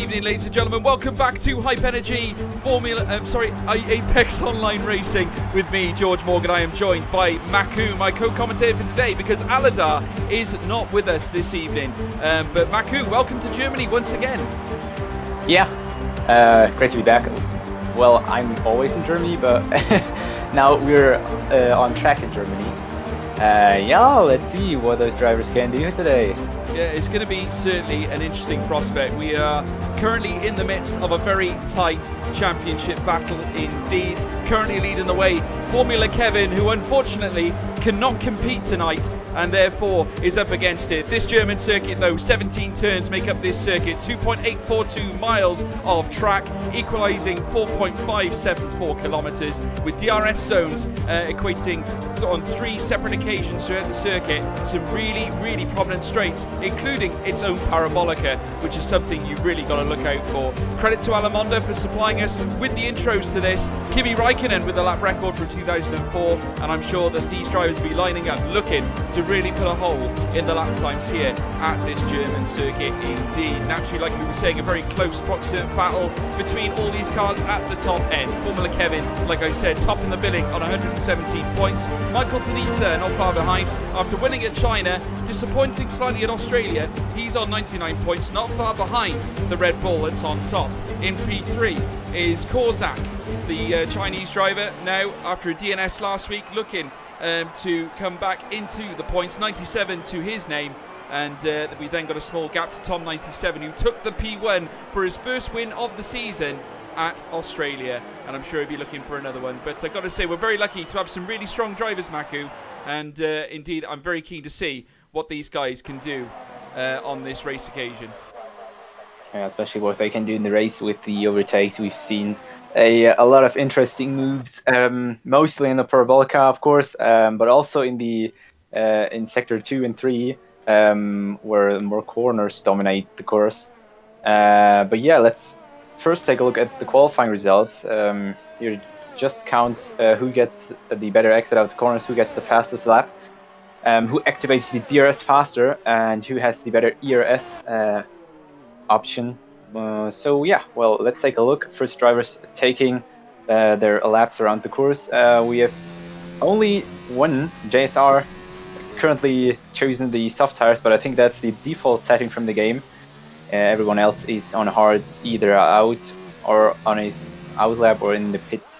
evening, ladies and gentlemen. Welcome back to Hype Energy Apex Online Racing with me, George Morgan. I am joined by Maku, my co-commentator for today, because Aladar is not with us this evening. But Maku, welcome to Germany once again. Yeah, great to be back. Well, I'm always in Germany, but now we're on track in Germany. Yeah, let's see what those drivers can do today. Yeah, it's going to be certainly an interesting prospect. We are currently in the midst of a very tight championship battle indeed. Currently leading the way, Formula Kevin, who unfortunately cannot compete tonight and therefore is up against it. This German circuit, though, 17 turns make up this circuit, 2.842 miles of track, equalising 4.574 kilometres, with DRS zones equating on 3 separate occasions throughout the circuit. Some really, really prominent straights, including its own parabolica, which is something you've really got to look out for. Credit to Alamonda for supplying us with the intros to this. Kimi Raikkonen with the lap record from 2004, and I'm sure that these drivers will be lining up looking to really put a hole in the lap times here at this German circuit indeed. Naturally, like we were saying, a very close proximate battle between all these cars at the top end. Formula Kevin, like I said, top in the billing on 117 points. Michael Tanita not far behind after winning at China, disappointing slightly at Australia. He's on 99 points, not far behind the Red Bull that's on top. In P3 is Kozak, the Chinese driver, now after a DNS last week, looking to come back into the points, 97 to his name. And we then got a small gap to Tom 97, who took the P1 for his first win of the season at Australia, and I'm sure he'll be looking for another one. But I've got to say, we're very lucky to have some really strong drivers, Maku, and indeed I'm very keen to see what these guys can do on this race occasion. Yeah, especially what they can do in the race with the overtakes. We've seen a lot of interesting moves, mostly in the parabolica, of course, but also in the in sector 2 and 3, where more corners dominate the course. But yeah, let's first take a look at the qualifying results. Here just counts who gets the better exit out of the corners, who gets the fastest lap, who activates the DRS faster, and who has the better ERS option. So yeah, well, let's take a look. First drivers taking their laps around the course. We have only one JSR currently chosen the soft tires, but I think that's the default setting from the game. Everyone else is on hards, either out or on his out lap or in the pits.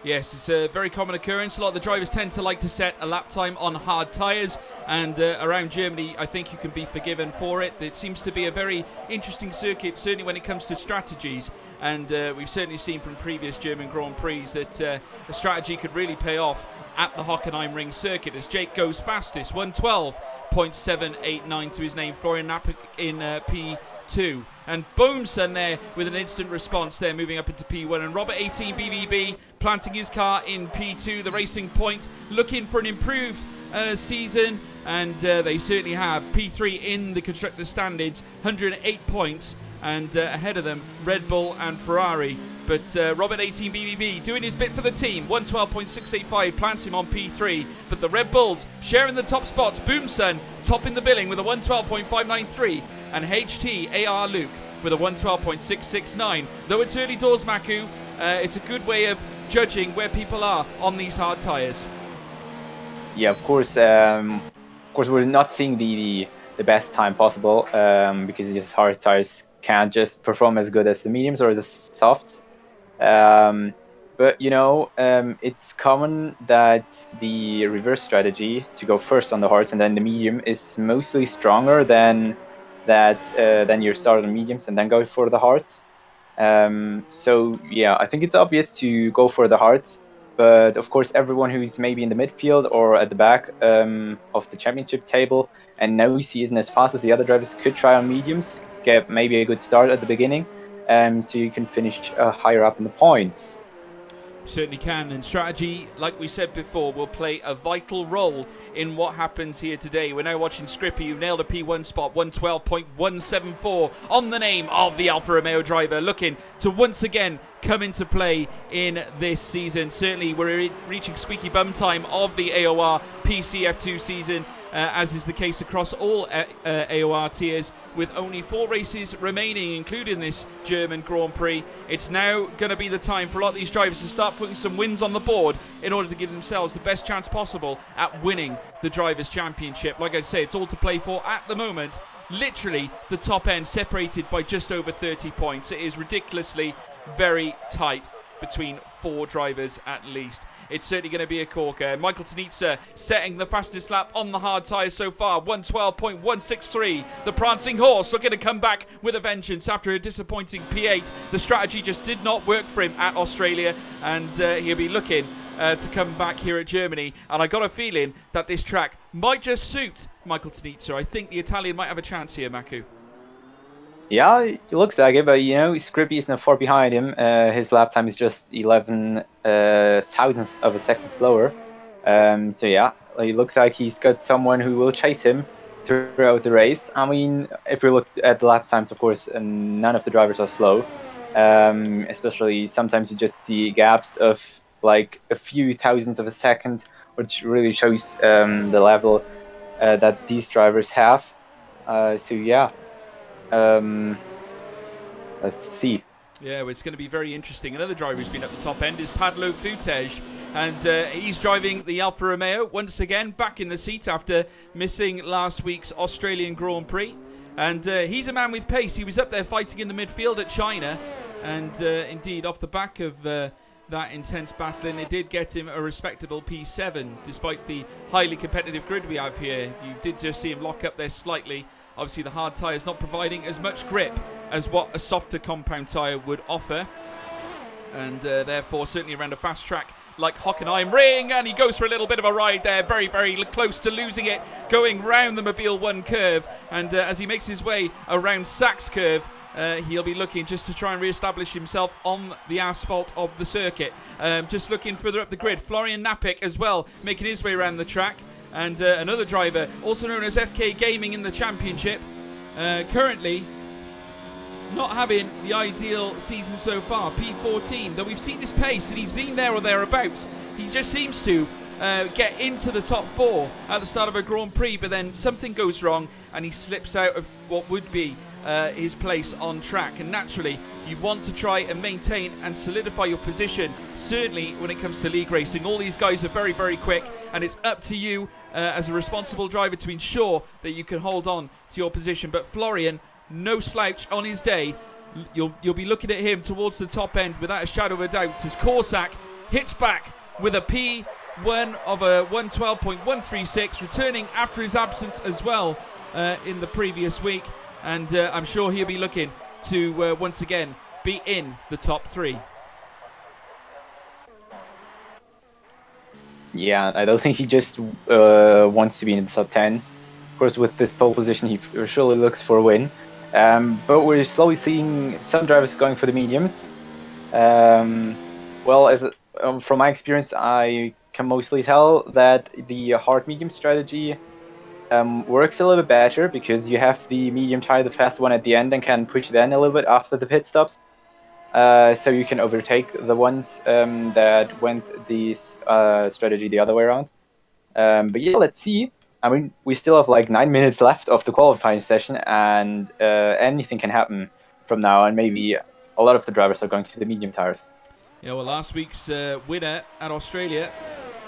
Yes, it's a very common occurrence. A lot of the drivers tend to like to set a lap time on hard tyres, and around Germany I think you can be forgiven for it. It seems to be a very interesting circuit, certainly when it comes to strategies, and we've certainly seen from previous German Grand Prix that a strategy could really pay off at the Hockenheim ring circuit, as Jake goes fastest, 112.789 to his name, Florian Knapp in P2. And Boomson there with an instant response there, moving up into P1. And Robert 18 BBB planting his car in P2, the Racing Point, looking for an improved season. And they certainly have. P3 in the Constructors' Standards, 108 points. And ahead of them, Red Bull and Ferrari. But Robert 18 BBB doing his bit for the team. 112.685 plants him on P3. But the Red Bulls sharing the top spots. Boomson topping the billing with a 112.593. And HT AR Luke with a 112.669. Though it's early doors, Maku, it's a good way of judging where people are on these hard tyres. Yeah, of course we're not seeing the best time possible, because these hard tires can't just perform as good as the mediums or the softs. But you know, it's common that the reverse strategy, to go first on the hards and then the medium, is mostly stronger than you start on mediums and then go for the hards. So yeah, I think it's obvious to go for the hards, but of course everyone who's maybe in the midfield or at the back of the championship table and knows he isn't as fast as the other drivers could try on mediums, get maybe a good start at the beginning, so you can finish higher up in the points. Certainly can, and strategy, like we said before, will play a vital role in what happens here today. We're now watching Scrippy, who nailed a P1 spot, 112.174 on the name of the Alfa Romeo driver, looking to once again come into play in this season. Certainly we're reaching squeaky bum time of the AOR PCF2 season, as is the case across all AOR tiers, with only 4 races remaining, including this German Grand Prix. It's now going to be the time for a lot of these drivers to start putting some wins on the board in order to give themselves the best chance possible at winning the Drivers' Championship. Like I say, it's all to play for at the moment. Literally, the top end separated by just over 30 points. It is ridiculously very tight between 4 drivers at least. It's certainly going to be a corker. Michael Tanitsa setting the fastest lap on the hard tyres so far, 112.163. The Prancing Horse looking to come back with a vengeance after a disappointing P8. The strategy just did not work for him at Australia, and he'll be looking to come back here at Germany. And I got a feeling that this track might just suit Michael Tanitsa. I think the Italian might have a chance here, Maku. Yeah, it looks like it, but you know, Scrippy is not far behind him. His lap time is just 11 thousandths of a second slower. So yeah, it looks like he's got someone who will chase him throughout the race. I mean, if we look at the lap times, of course, none of the drivers are slow. Especially sometimes you just see gaps of like a few thousandths of a second, which really shows the level that these drivers have. So yeah. Let's see. Yeah, well, it's going to be very interesting. Another driver who's been at the top end is Padlo Futej, and he's driving the Alfa Romeo once again, back in the seat after missing last week's Australian Grand Prix. And he's a man with pace. He was up there fighting in the midfield at China, and indeed, off the back of that intense battling, it did get him a respectable P7, despite the highly competitive grid we have here. You did just see him lock up there slightly. Obviously, the hard tyre is not providing as much grip as what a softer compound tyre would offer. And therefore, certainly around a fast track like Hockenheim Ring. And he goes for a little bit of a ride there. Very, very close to losing it. Going round the Mobile 1 curve. And as he makes his way around Sachs curve, he'll be looking just to try and re-establish himself on the asphalt of the circuit. Just looking further up the grid. Florian Napik as well, making his way around the track. And another driver, also known as FK Gaming in the championship, currently not having the ideal season so far. P14, though we've seen his pace and he's been there or thereabouts. He just seems to get into the top 4 at the start of a Grand Prix, but then something goes wrong and he slips out of what would be his place on track. And naturally, you want to try and maintain and solidify your position, certainly when it comes to league racing. All these guys are very, very quick, and it's up to you as a responsible driver to ensure that you can hold on to your position. But Florian, no slouch on his day. You'll be looking at him towards the top end without a shadow of a doubt, as Korsak hits back with a P1 of a 112.136, returning after his absence as well in the previous week. And I'm sure he'll be looking to once again be in the top 3. Yeah, I don't think he just wants to be in the top 10. Of course, with this pole position, he surely looks for a win. But we're slowly seeing some drivers going for the mediums. Well, from my experience, I can mostly tell that the hard medium strategy works a little bit better, because you have the medium tire, the fast one at the end, and can push then a little bit after the pit stops. So you can overtake the ones that went this strategy the other way around. But yeah, let's see. I mean, we still have like 9 minutes left of the qualifying session, and anything can happen from now. And maybe a lot of the drivers are going to the medium tires. Yeah, well, last week's winner at Australia,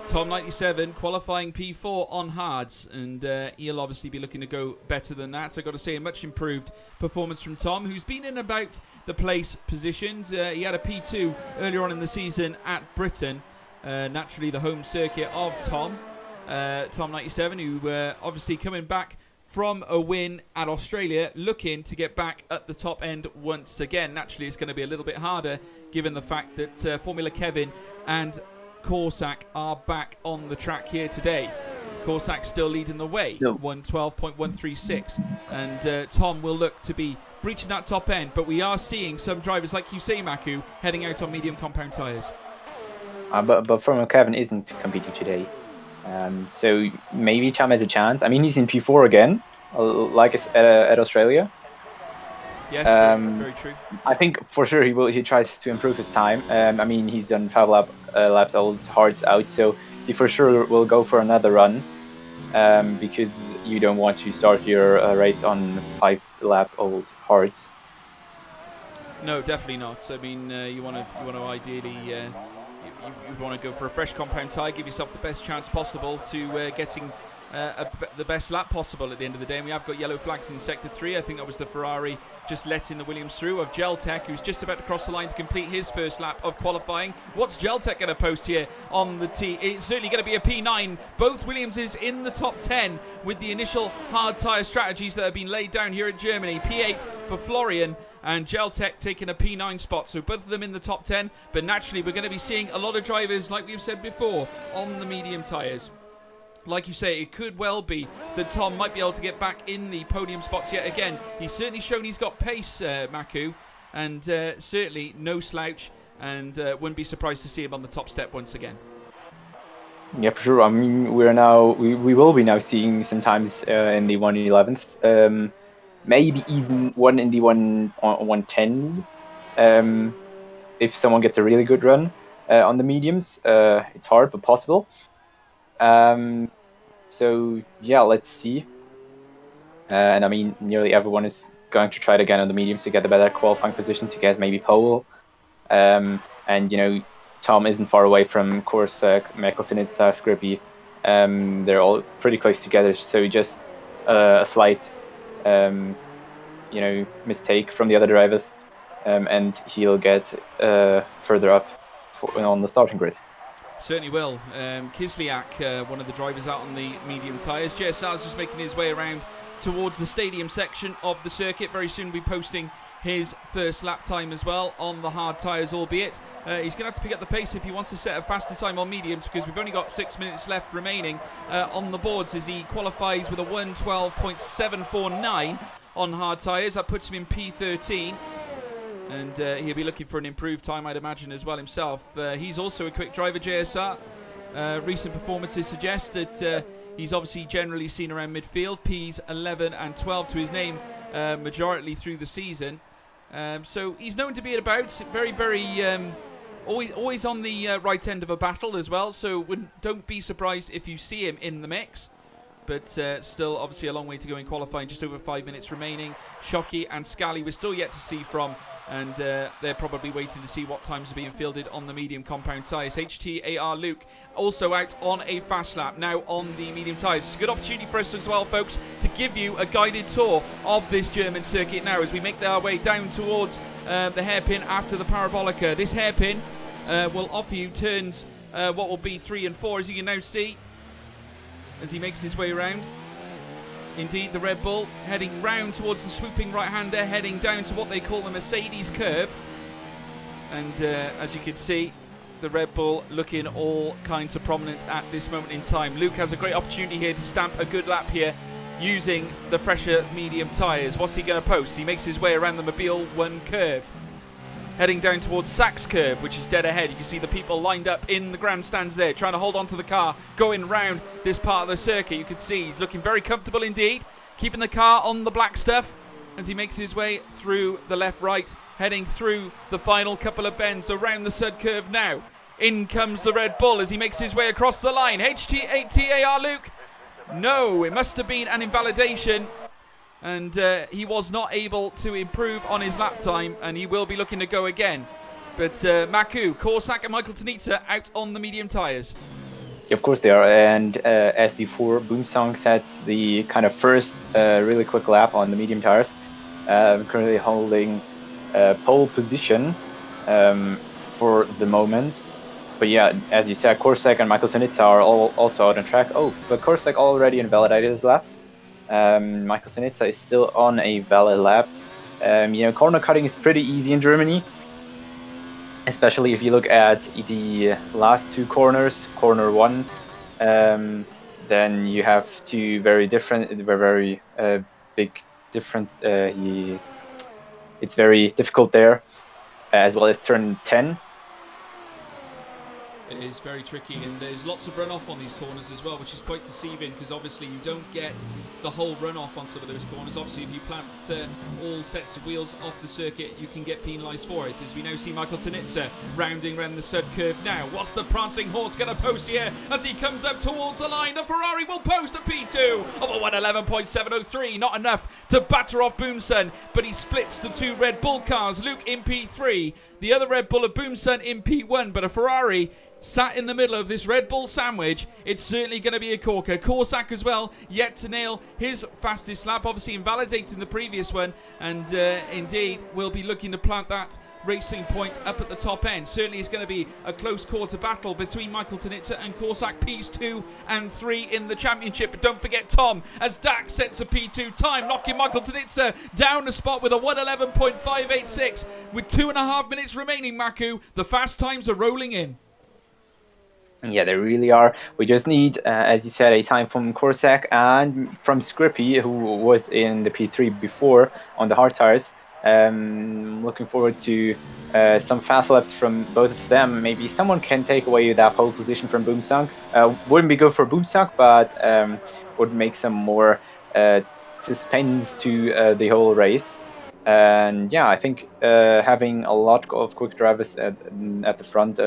Tom97, qualifying P4 on hards, and he'll obviously be looking to go better than that. So I've got to say, a much improved performance from Tom, who's been in about the place positions. He had a P2 earlier on in the season at Britain, naturally the home circuit of Tom. Tom97, who obviously coming back from a win at Australia, looking to get back at the top end once again. Naturally, it's going to be a little bit harder, given the fact that Formula Kevin and Korsak are back on the track here today. Korsak still leading the way, 112.136, and Tom will look to be breaching that top end, but we are seeing some drivers, like you say, Maku, heading out on medium compound tyres. But Formula Kevin isn't competing today. So maybe Tom has a chance. I mean, he's in P4 again, like at Australia. Yes, very true. I think for sure he tries to improve his time. I mean, he's done 5 laps all hards out, so he for sure will go for another run. because you don't want to start your race on 5-lap-old hards. No, definitely not. I mean, you want to ideally you want to go for a fresh compound tyre, give yourself the best chance possible to getting the best lap possible at the end of the day. And we have got yellow flags in sector 3. I think that was the Ferrari just letting the Williams through of Geltec, who's just about to cross the line to complete his first lap of qualifying. What's Geltec going to post here on the T? It's certainly going to be a P9. Both Williamses in the top 10 with the initial hard tyre strategies that have been laid down here in Germany. P8 for Florian, and Geltec taking a P9 spot. So both of them in the top 10, but naturally we're going to be seeing a lot of drivers, like we've said before, on the medium tyres. Like you say, it could well be that Tom might be able to get back in the podium spots yet again. He's certainly shown he's got pace, Maku, and certainly no slouch, and wouldn't be surprised to see him on the top step once again. Yeah, for sure. I mean, we will be now seeing sometimes in the 111th, maybe even one in the 110s. If someone gets a really good run on the mediums, it's hard but possible. So yeah, let's see. And I mean, nearly everyone is going to try it again on the mediums to get a better qualifying position, to get maybe pole. And you know, Tom isn't far away from Korsak, Mekeltinitsa, Skrippy. They're all pretty close together, so just a slight mistake from the other drivers, and he'll get further up on the starting grid. Certainly will. Kislyak, one of the drivers out on the medium tyres. JSR's just making his way around towards the stadium section of the circuit. Very soon we'll be posting his first lap time as well on the hard tyres, albeit. He's going to have to pick up the pace if he wants to set a faster time on mediums, because we've only got 6 minutes left remaining on the boards as he qualifies with a 1:12.749 on hard tyres. That puts him in P13. And he'll be looking for an improved time, I'd imagine, as well himself. He's also a quick driver, JSR. Recent performances suggest that he's obviously generally seen around midfield, Ps 11 and 12 to his name, majority through the season. So he's known to be about, very, very, always on the right end of a battle as well. So don't be surprised if you see him in the mix. But still, obviously, a long way to go in qualifying. Just over 5 minutes remaining. Shockey and Scally we're still yet to see from, and they're probably waiting to see what times are being fielded on the medium compound tyres. AR Luke also out on a fast lap now on the medium tyres. It's a good opportunity for us as well, folks, to give you a guided tour of this German circuit now as we make our way down towards the hairpin after the parabolica. This hairpin will offer you turns what will be 3 and 4, as you can now see, as he makes his way around. Indeed, the Red Bull heading round towards the swooping right-hander, heading down to what they call the Mercedes curve. And as you can see, the Red Bull looking all kinds of prominent at this moment in time. Luke has a great opportunity here to stamp a good lap here using the fresher medium tyres. What's he going to post? He makes his way around the Mobile 1 curve, heading down towards Sachs curve, which is dead ahead. You can see the people lined up in the grandstands there, trying to hold on to the car, going round this part of the circuit. You can see he's looking very comfortable indeed, keeping the car on the black stuff as he makes his way through the left-right, heading through the final couple of bends around the Sud curve now. In comes the Red Bull as he makes his way across the line. HT8TAR Luke. No, it must have been an invalidation. And he was not able to improve on his lap time, and he will be looking to go again. But Maku, Korsak and Mekeltinitsa out on the medium tyres. Yeah, of course they are, and as before, Boomsong sets the kind of first really quick lap on the medium tyres, currently holding pole position for the moment. But yeah, as you said, Korsak and Mekeltinitsa are also out on track. Oh, but Korsak already invalidated his lap. Mekeltinitsa is still on a valid lap. Corner cutting is pretty easy in Germany, especially if you look at the last two corners. Corner 1, then you have two very big different. It's very difficult there, as well as turn 10. It is very tricky, and there's lots of runoff on these corners as well, which is quite deceiving because obviously you don't get the whole runoff on some of those corners. Obviously, if you plant all sets of wheels off the circuit, you can get penalised for it. As we now see Michael Tanitsa rounding around the sud curve now. What's the prancing horse going to post here as he comes up towards the line? The Ferrari will post a P2 of a 1:11.703. Not enough to batter off Boomson, but he splits the two Red Bull cars. Luke in P3, the other Red Bull of Boomson in P1, but a Ferrari sat in the middle of this Red Bull sandwich. It's certainly going to be a corker. Korsak as well, yet to nail his fastest lap, obviously invalidating the previous one, and indeed will be looking to plant that racing point up at the top end. Certainly it's going to be a close quarter battle between Michael Tanitsa and Korsak, Ps 2 and 3 in the championship. But don't forget Tom, as Dak sets a P2 time, knocking Michael Tanitsa down the spot with a 1:11.586 with 2.5 minutes remaining. Maku, the fast times are rolling in. Yeah, they really are. We just need, as you said, a time from Korsak and from Scrippy, who was in the P3 before on the hard tires. Looking forward to some fast laps from both of them. Maybe someone can take away that pole position from Boomsang. Wouldn't be good for Boomsang, but would make some more suspense to the whole race. And yeah, I think having a lot of quick drivers at the front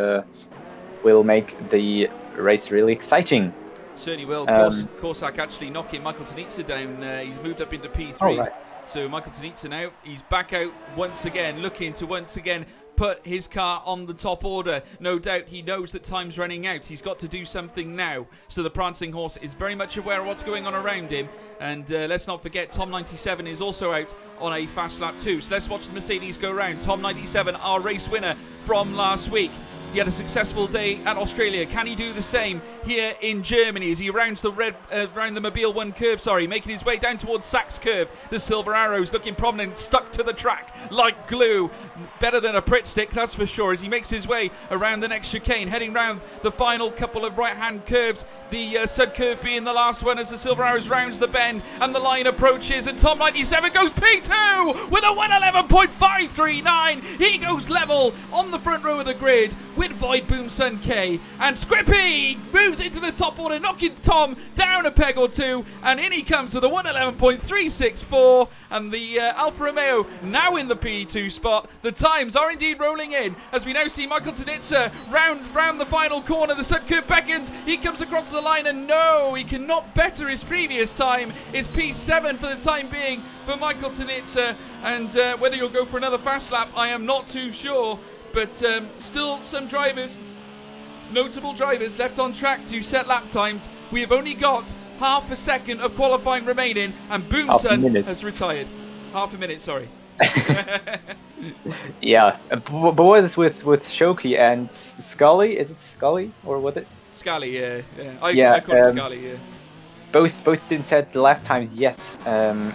will make the race really exciting. Certainly will. Korsak actually knocking Michael Tanitsa down. He's moved up into P3. Oh, right. So Michael Tanitsa now, he's back out once again, looking to once again put his car on the top order. No doubt he knows that time's running out. He's got to do something now. So the prancing horse is very much aware of what's going on around him. And let's not forget, Tom 97 is also out on a fast lap too. So let's watch the Mercedes go round. Tom 97, our race winner from last week. He had a successful day at Australia. Can he do the same here in Germany as he rounds the round the Mobile 1 curve, making his way down towards Sachs curve. The Silver Arrows looking prominent, stuck to the track like glue. Better than a Pritt stick, that's for sure, as he makes his way around the next chicane, heading round the final couple of right-hand curves. The sud curve being the last one as the Silver Arrows rounds the bend and the line approaches, and Tom 97 goes P2 with a 1:11.539. He goes level on the front row of the grid with Void Boomson K, and Scrippy moves into the top order, knocking Tom down a peg or two, and in he comes with a 1:11.364, and the Alfa Romeo now in the P2 spot. The times are indeed rolling in as we now see Michael Tanitsa round the final corner. The sud curve beckons, he comes across the line, and no, he cannot better his previous time. It's P7 for the time being for Michael Tanitsa, and whether you'll go for another fast lap, I am not too sure. But still some drivers, notable drivers, left on track to set lap times. We have only got half a second of qualifying remaining, and Boomson has retired. Half a minute, sorry. Yeah, but what is with Shoki and Scully? Is it Scully or was it? Scully, yeah. I call it Scully, yeah. Both didn't set the lap times yet, and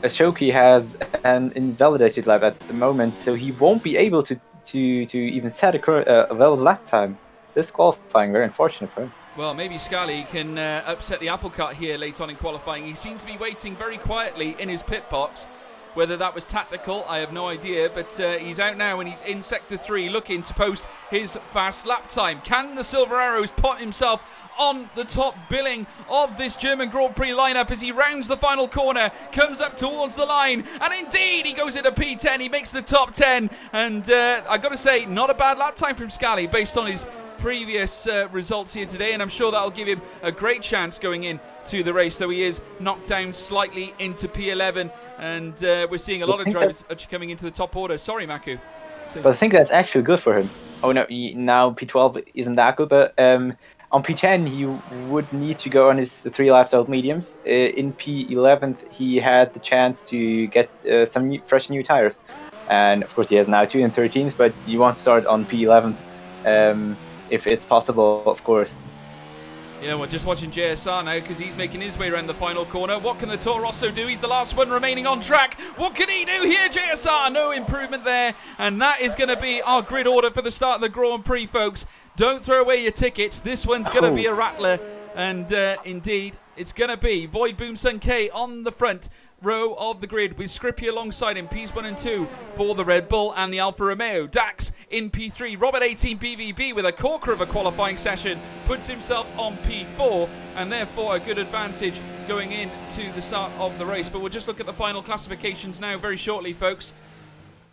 Shoki has an invalidated lap at the moment, so he won't be able to even set a valid lap time. Disqualifying, very unfortunate for him. Well, maybe Scally can upset the apple cart here late on in qualifying. He seemed to be waiting very quietly in his pit box. Whether that was tactical, I have no idea, but he's out now and he's in Sector 3 looking to post his fast lap time. Can the Silver Arrows pot himself on the top billing of this German Grand Prix lineup as he rounds the final corner, comes up towards the line, and indeed he goes into P10, he makes the top 10, and I've got to say, not a bad lap time from Scally based on his previous results here today, and I'm sure that'll give him a great chance going in to the race, though he is knocked down slightly into P11, and we're seeing a lot of drivers actually coming into the top order. Sorry, Maku. But I think that's actually good for him. Oh no, now P12 isn't that good, but on P10 he would need to go on his 3 laps out mediums. In P11 he had the chance to get some fresh new tires, and of course he has now 2 and 13th, but you want to start on P11 if it's possible, of course. Yeah, we're just watching JSR now because he's making his way around the final corner. What can the Toro Rosso do? He's the last one remaining on track. What can he do here, JSR? No improvement there. And that is going to be our grid order for the start of the Grand Prix, folks. Don't throw away your tickets. This one's going to be a rattler. And indeed, it's going to be Void Boomsun K on the front row of the grid with Scrippy alongside him, Ps1 and 2 for the Red Bull and the Alfa Romeo. Dax in P3, Robert 18 BVB with a corker of a qualifying session puts himself on P4 and therefore a good advantage going into the start of the race. But we'll just look at the final classifications now very shortly, folks.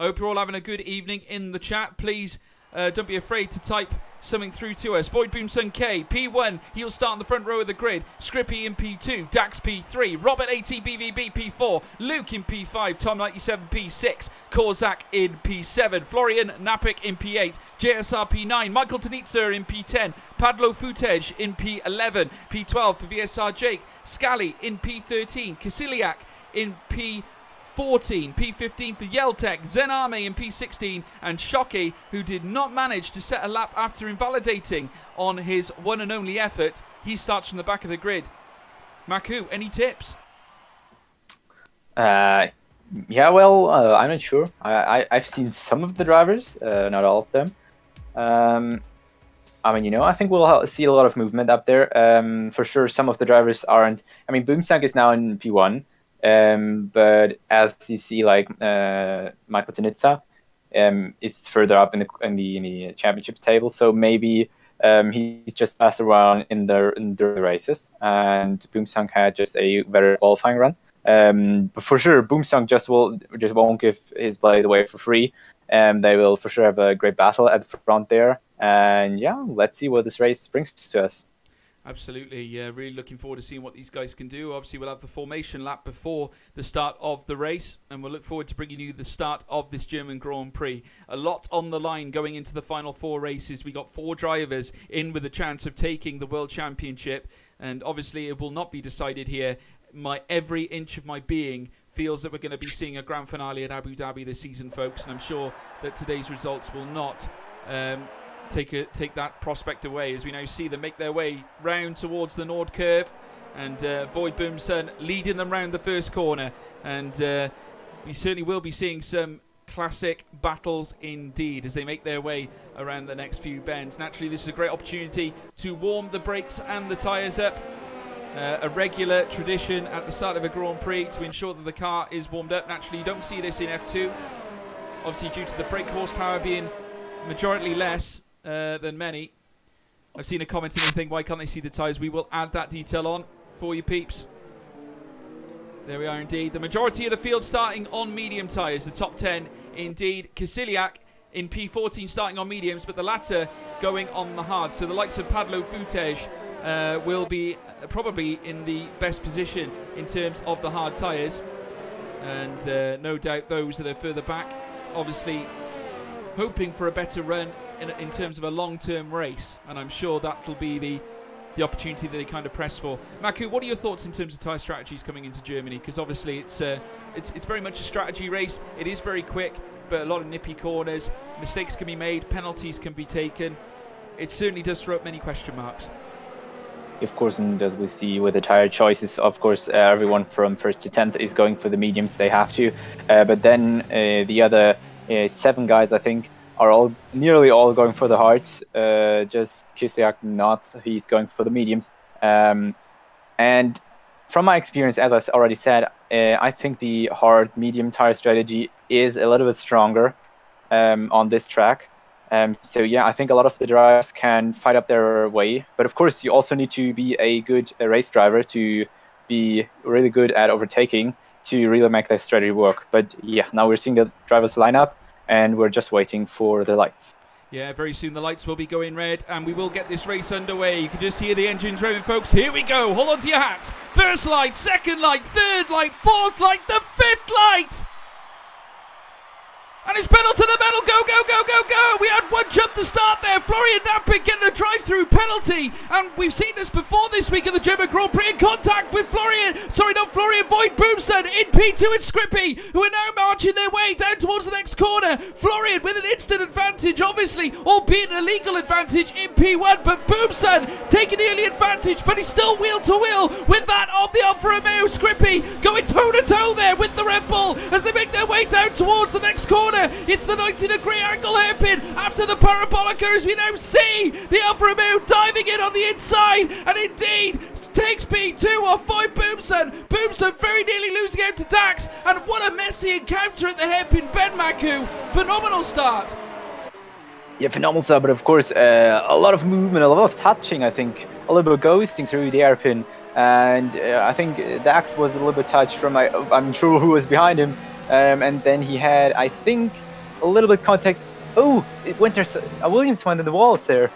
I hope you're all having a good evening in the chat. Please don't be afraid to type something through to us. Void Boomsun K, P1, he'll start in the front row of the grid. Scrippy in P2, Dax P3, Robert 80 BVB P4, Luke in P5, Tom 97 P6, Korzak in P7, Florian Napik in P8, JSR P9, Michael Tanitsa in P10, Padlo Futej in P11, P12 for VSR Jake, Scally in P13, Kasiliak in P14, P15 for Yeltek, Zename in P16, and Shockey, who did not manage to set a lap after invalidating on his one and only effort. He starts from the back of the grid. Maku, any tips? Yeah, well, I'm not sure. I've seen some of the drivers, not all of them. I mean, you know, I think we'll see a lot of movement up there. For sure, some of the drivers aren't. I mean, Boomsunk is now in P1. But as you see, like Michael Tanitsa is further up in the championships table, so maybe he's just passed around in the races, and Boomsung had just a better qualifying run. But for sure, Boomsung just won't give his place away for free. They will for sure have a great battle at the front there, and yeah, let's see what this race brings to us. Absolutely, yeah, really looking forward to seeing what these guys can do. Obviously, we'll have the formation lap before the start of the race, and we'll look forward to bringing you the start of this German Grand Prix. A lot on the line going into the final 4 races. We got 4 drivers in with a chance of taking the World Championship, and obviously it will not be decided here. Every inch of my being feels that we're going to be seeing a grand finale at Abu Dhabi this season, folks, and I'm sure that today's results will not take that prospect away, as we now see them make their way round towards the Nord curve, and Void Boomsun leading them round the first corner, and we certainly will be seeing some classic battles indeed as they make their way around the next few bends. Naturally, this is a great opportunity to warm the brakes and the tyres up, a regular tradition at the start of a Grand Prix to ensure that the car is warmed up. Naturally, you don't see this in F2, obviously due to the brake horsepower being majority less than many. I've seen a comment and think, why can't they see the tyres? We will add that detail on for you peeps. There we are indeed. The majority of the field starting on medium tyres. The top 10 indeed. Kasiliak in P14 starting on mediums, but the latter going on the hard. So the likes of Padlo Futej will be probably in the best position in terms of the hard tyres. And no doubt those that are further back, obviously hoping for a better run in terms of a long-term race, and I'm sure that'll be the opportunity that they kind of press for. Maku, what are your thoughts in terms of tyre strategies coming into Germany? Because obviously it's very much a strategy race. It is very quick, but a lot of nippy corners. Mistakes can be made, penalties can be taken. It certainly does throw up many question marks. Of course, and as we see with the tyre choices, of course, everyone from 1st to 10th is going for the mediums. They have to, but then the other 7 guys, I think, are nearly all going for the hards. Just Kisliak not. He's going for the mediums. And from my experience, as I already said, I think the hard medium tire strategy is a little bit stronger on this track. So yeah, I think a lot of the drivers can fight up their way. But of course, you also need to be a good race driver to be really good at overtaking to really make that strategy work. But yeah, now we're seeing the drivers line up, and we're just waiting for the lights. Yeah, very soon the lights will be going red, and we will get this race underway. You can just hear the engines revving, folks. Here we go. Hold on to your hats. First light, second light, third light, fourth light, the 5th light. And it's pedal to the metal. Go, go, go, go, go. We had one jump to start there. Florian Napik getting a drive-through penalty. And we've seen this before this week in the German Grand Prix, in contact with Void Boomsun in P2 and Scrippy, who are now marching their way down towards the next corner. Florian with an instant advantage, obviously, albeit an illegal advantage in P1. But Boomsun taking the early advantage, but he's still wheel-to-wheel with that of the Alfa Romeo. Scrippy going toe-to-toe there with the Red Bull as they make their way down towards the next corner. It's the 90-degree angle hairpin after the parabolica, as we now see the Alfa Romeo diving in on the inside, and indeed takes P2 off by Boomson. Boomson very nearly losing out to Dax, and what a messy encounter at the hairpin bend, Maku. Phenomenal start. Yeah, phenomenal start, but of course, a lot of movement, a lot of touching, I think, a little bit of ghosting through the hairpin, and I think Dax was a little bit touched from, I'm sure who was behind him, and then he had, I think, a little bit contact. Oh, it went there. Williams went in the walls there.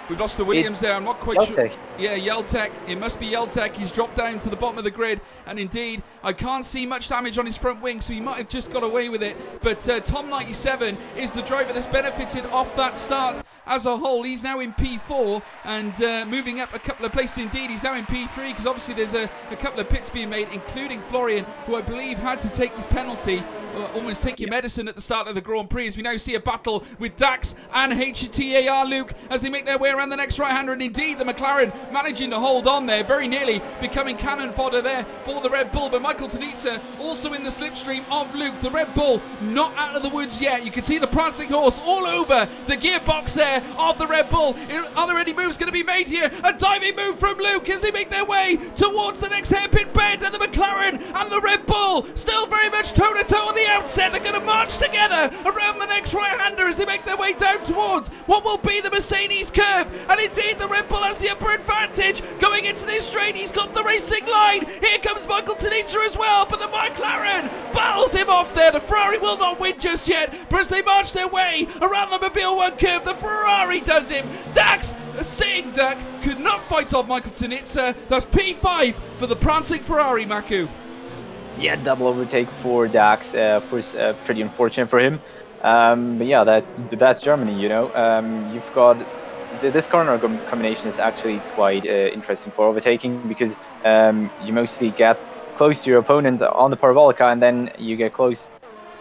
We've lost the Williams there. I'm not quite Yeltek. sure. Yeah, Yeltek. It must be Yeltek. He's dropped down to the bottom of the grid. And indeed, I can't see much damage on his front wing, so he might have just got away with it. But Tom97 is the driver that's benefited off that start as a whole. He's now in P4 and moving up a couple of places. Indeed, he's now in P3 because obviously there's a couple of pits being made, including Florian, who I believe had to take his penalty, almost take your medicine at the start of the Grand Prix, as we now see a battle with Dax and HTAR Luke as they make their way around the next right-hander. And indeed, the McLaren managing to hold on there, very nearly becoming cannon fodder there for the Red Bull. But Michael Tanitsa also in the slipstream of Luke. The Red Bull not out of the woods yet. You can see the prancing horse all over the gearbox there of the Red Bull. Are there any moves going to be made here? A diving move from Luke as they make their way towards the next hairpin bend, and the McLaren and the Red Bull still very much toe-to-toe on the outset. They're going to march together around the next right-hander as they make their way down towards what will be the Mercedes curve. And indeed, the Red Bull has the upper advantage going into this straight. He's got the racing line. Here comes Michael Tanitsa as well, but the McLaren battles him off there. The Ferrari will not win just yet, but as they march their way around the Mobile 1 curve, the Ferrari does him. Dax, a sitting duck, could not fight off Michael Tanitsa. That's P5 for the prancing Ferrari, Maku. Yeah, double overtake for Dax. Of course, pretty unfortunate for him. But yeah, that's Germany, you know. You've got this corner combination is actually quite interesting for overtaking because you mostly get close to your opponent on the parabolica, and then you get close.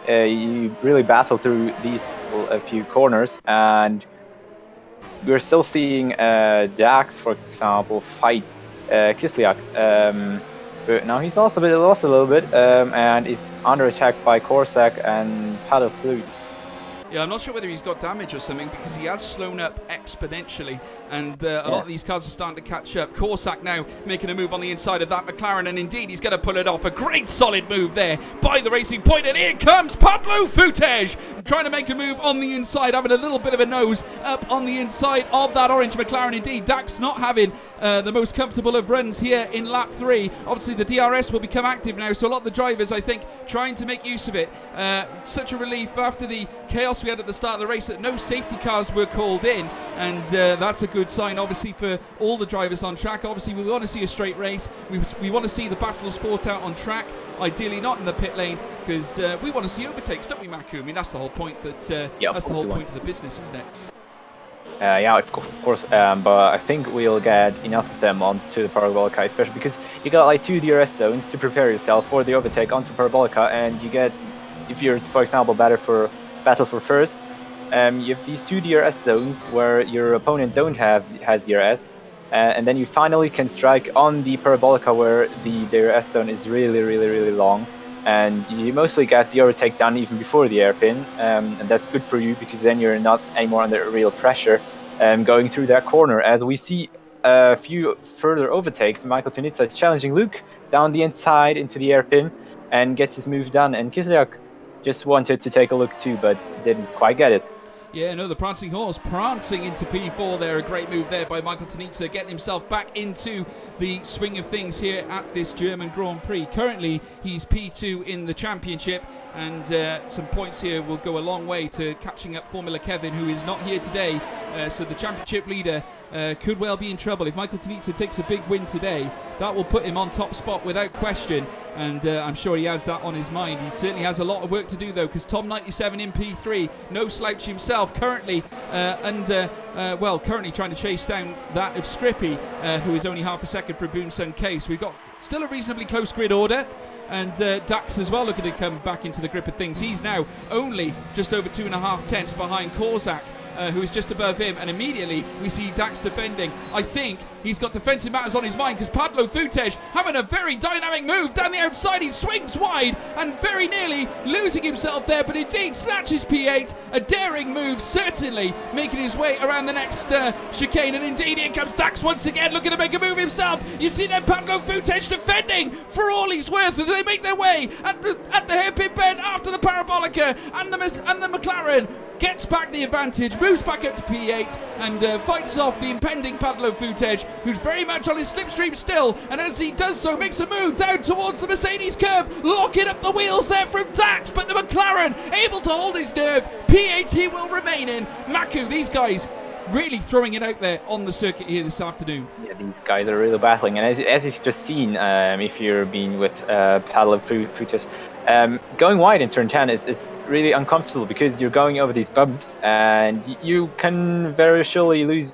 You really battle through these a few corners, and we're still seeing Dax, for example, fight Kislyak. But now he's also lost a little bit and is under attack by Korsak and Paddle Flutes. Yeah, I'm not sure whether he's got damage or something because he has slowed up exponentially, and a lot of these cars are starting to catch up. Korsak now making a move on the inside of that McLaren, and indeed he's going to pull it off. A great solid move there by the Racing Point, and here comes Pablo Futej trying to make a move on the inside, having a little bit of a nose up on the inside of that orange McLaren. Indeed, Dax not having the most comfortable of runs here in lap 3. Obviously the DRS will become active now, so a lot of the drivers, I think, trying to make use of it. Such a relief after the chaos we had at the start of the race that no safety cars were called in, and that's a good sign obviously for all the drivers on track. Obviously we want to see a straight race. We want to see the battles fought out on track, ideally not in the pit lane, because we want to see overtakes, don't we, Maku? I mean, that's the whole point that's the whole point of the business, isn't it? Yeah, of course, but I think we'll get enough of them onto the Parabolica, especially because you got like 2 DRS zones to prepare yourself for the overtake onto Parabolica, and you get, if you're, for example, battle for first, you have these 2 DRS zones where your opponent has DRS, and then you finally can strike on the Parabolica where the DRS zone is really long, and you mostly get the overtake done even before the hairpin, and that's good for you because then you're not anymore under real pressure going through that corner. As we see a few further overtakes, Michael Tanitsa is challenging Luke down the inside into the hairpin and gets his move done, and Kislyak just wanted to take a look too, but didn't quite get it. Yeah, no, the prancing horse prancing into P4 there. A great move there by Michael Tanitsa, getting himself back into the swing of things here at this German Grand Prix. Currently, he's P2 in the championship, and some points here will go a long way to catching up Formula Kevin, who is not here today. So the championship leader could well be in trouble. If Michael Tanitsa takes a big win today, that will put him on top spot without question, and I'm sure he has that on his mind. He certainly has a lot of work to do though, because Tom97 in P3, no slouch himself, currently currently trying to chase down that of Scrippy, who is only half a second for Boomsun Case. We've got still a reasonably close grid order, and Dax as well looking to come back into the grip of things. He's now only just over 2.5 tenths behind Korsak who is just above him, and immediately we see Dax defending. I think he's got defensive matters on his mind, because Pablo Futej having a very dynamic move down the outside. He swings wide and very nearly losing himself there, but indeed snatches P8. A daring move, certainly making his way around the next chicane, and indeed here comes Dax once again, looking to make a move himself. You see there Pablo Futej defending for all he's worth as they make their way at the hairpin bend after the Parabolica, and the McLaren gets back the advantage, moves back up to P8, and fights off the impending Pablo Futej, who's very much on his slipstream still, and as he does so, makes a move down towards the Mercedes curve, locking up the wheels there from Dax, but the McLaren able to hold his nerve. P8 he will remain in. Maku, these guys really throwing it out there on the circuit here this afternoon. Yeah, these guys are really battling, and as you've just seen, if you're being with Pablo Futej, going wide in turn 10 is really uncomfortable, because you're going over these bumps and you can very surely lose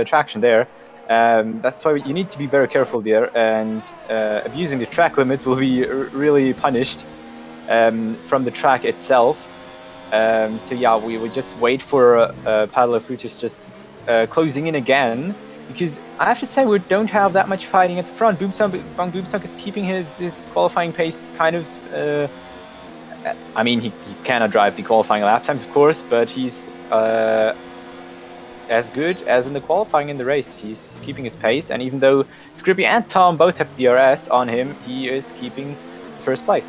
traction there. That's why you need to be very careful there, and abusing the track limits will be really punished from the track itself. So yeah, we would just wait for Pablo Futej just closing in again, because I have to say we don't have that much fighting at the front. Bang Boomsunk is keeping his qualifying pace kind of. I mean, he cannot drive the qualifying lap times, of course, but he's as good as in the qualifying in the race. He's keeping his pace, and even though Scrippy and Tom both have DRS on him, he is keeping first place.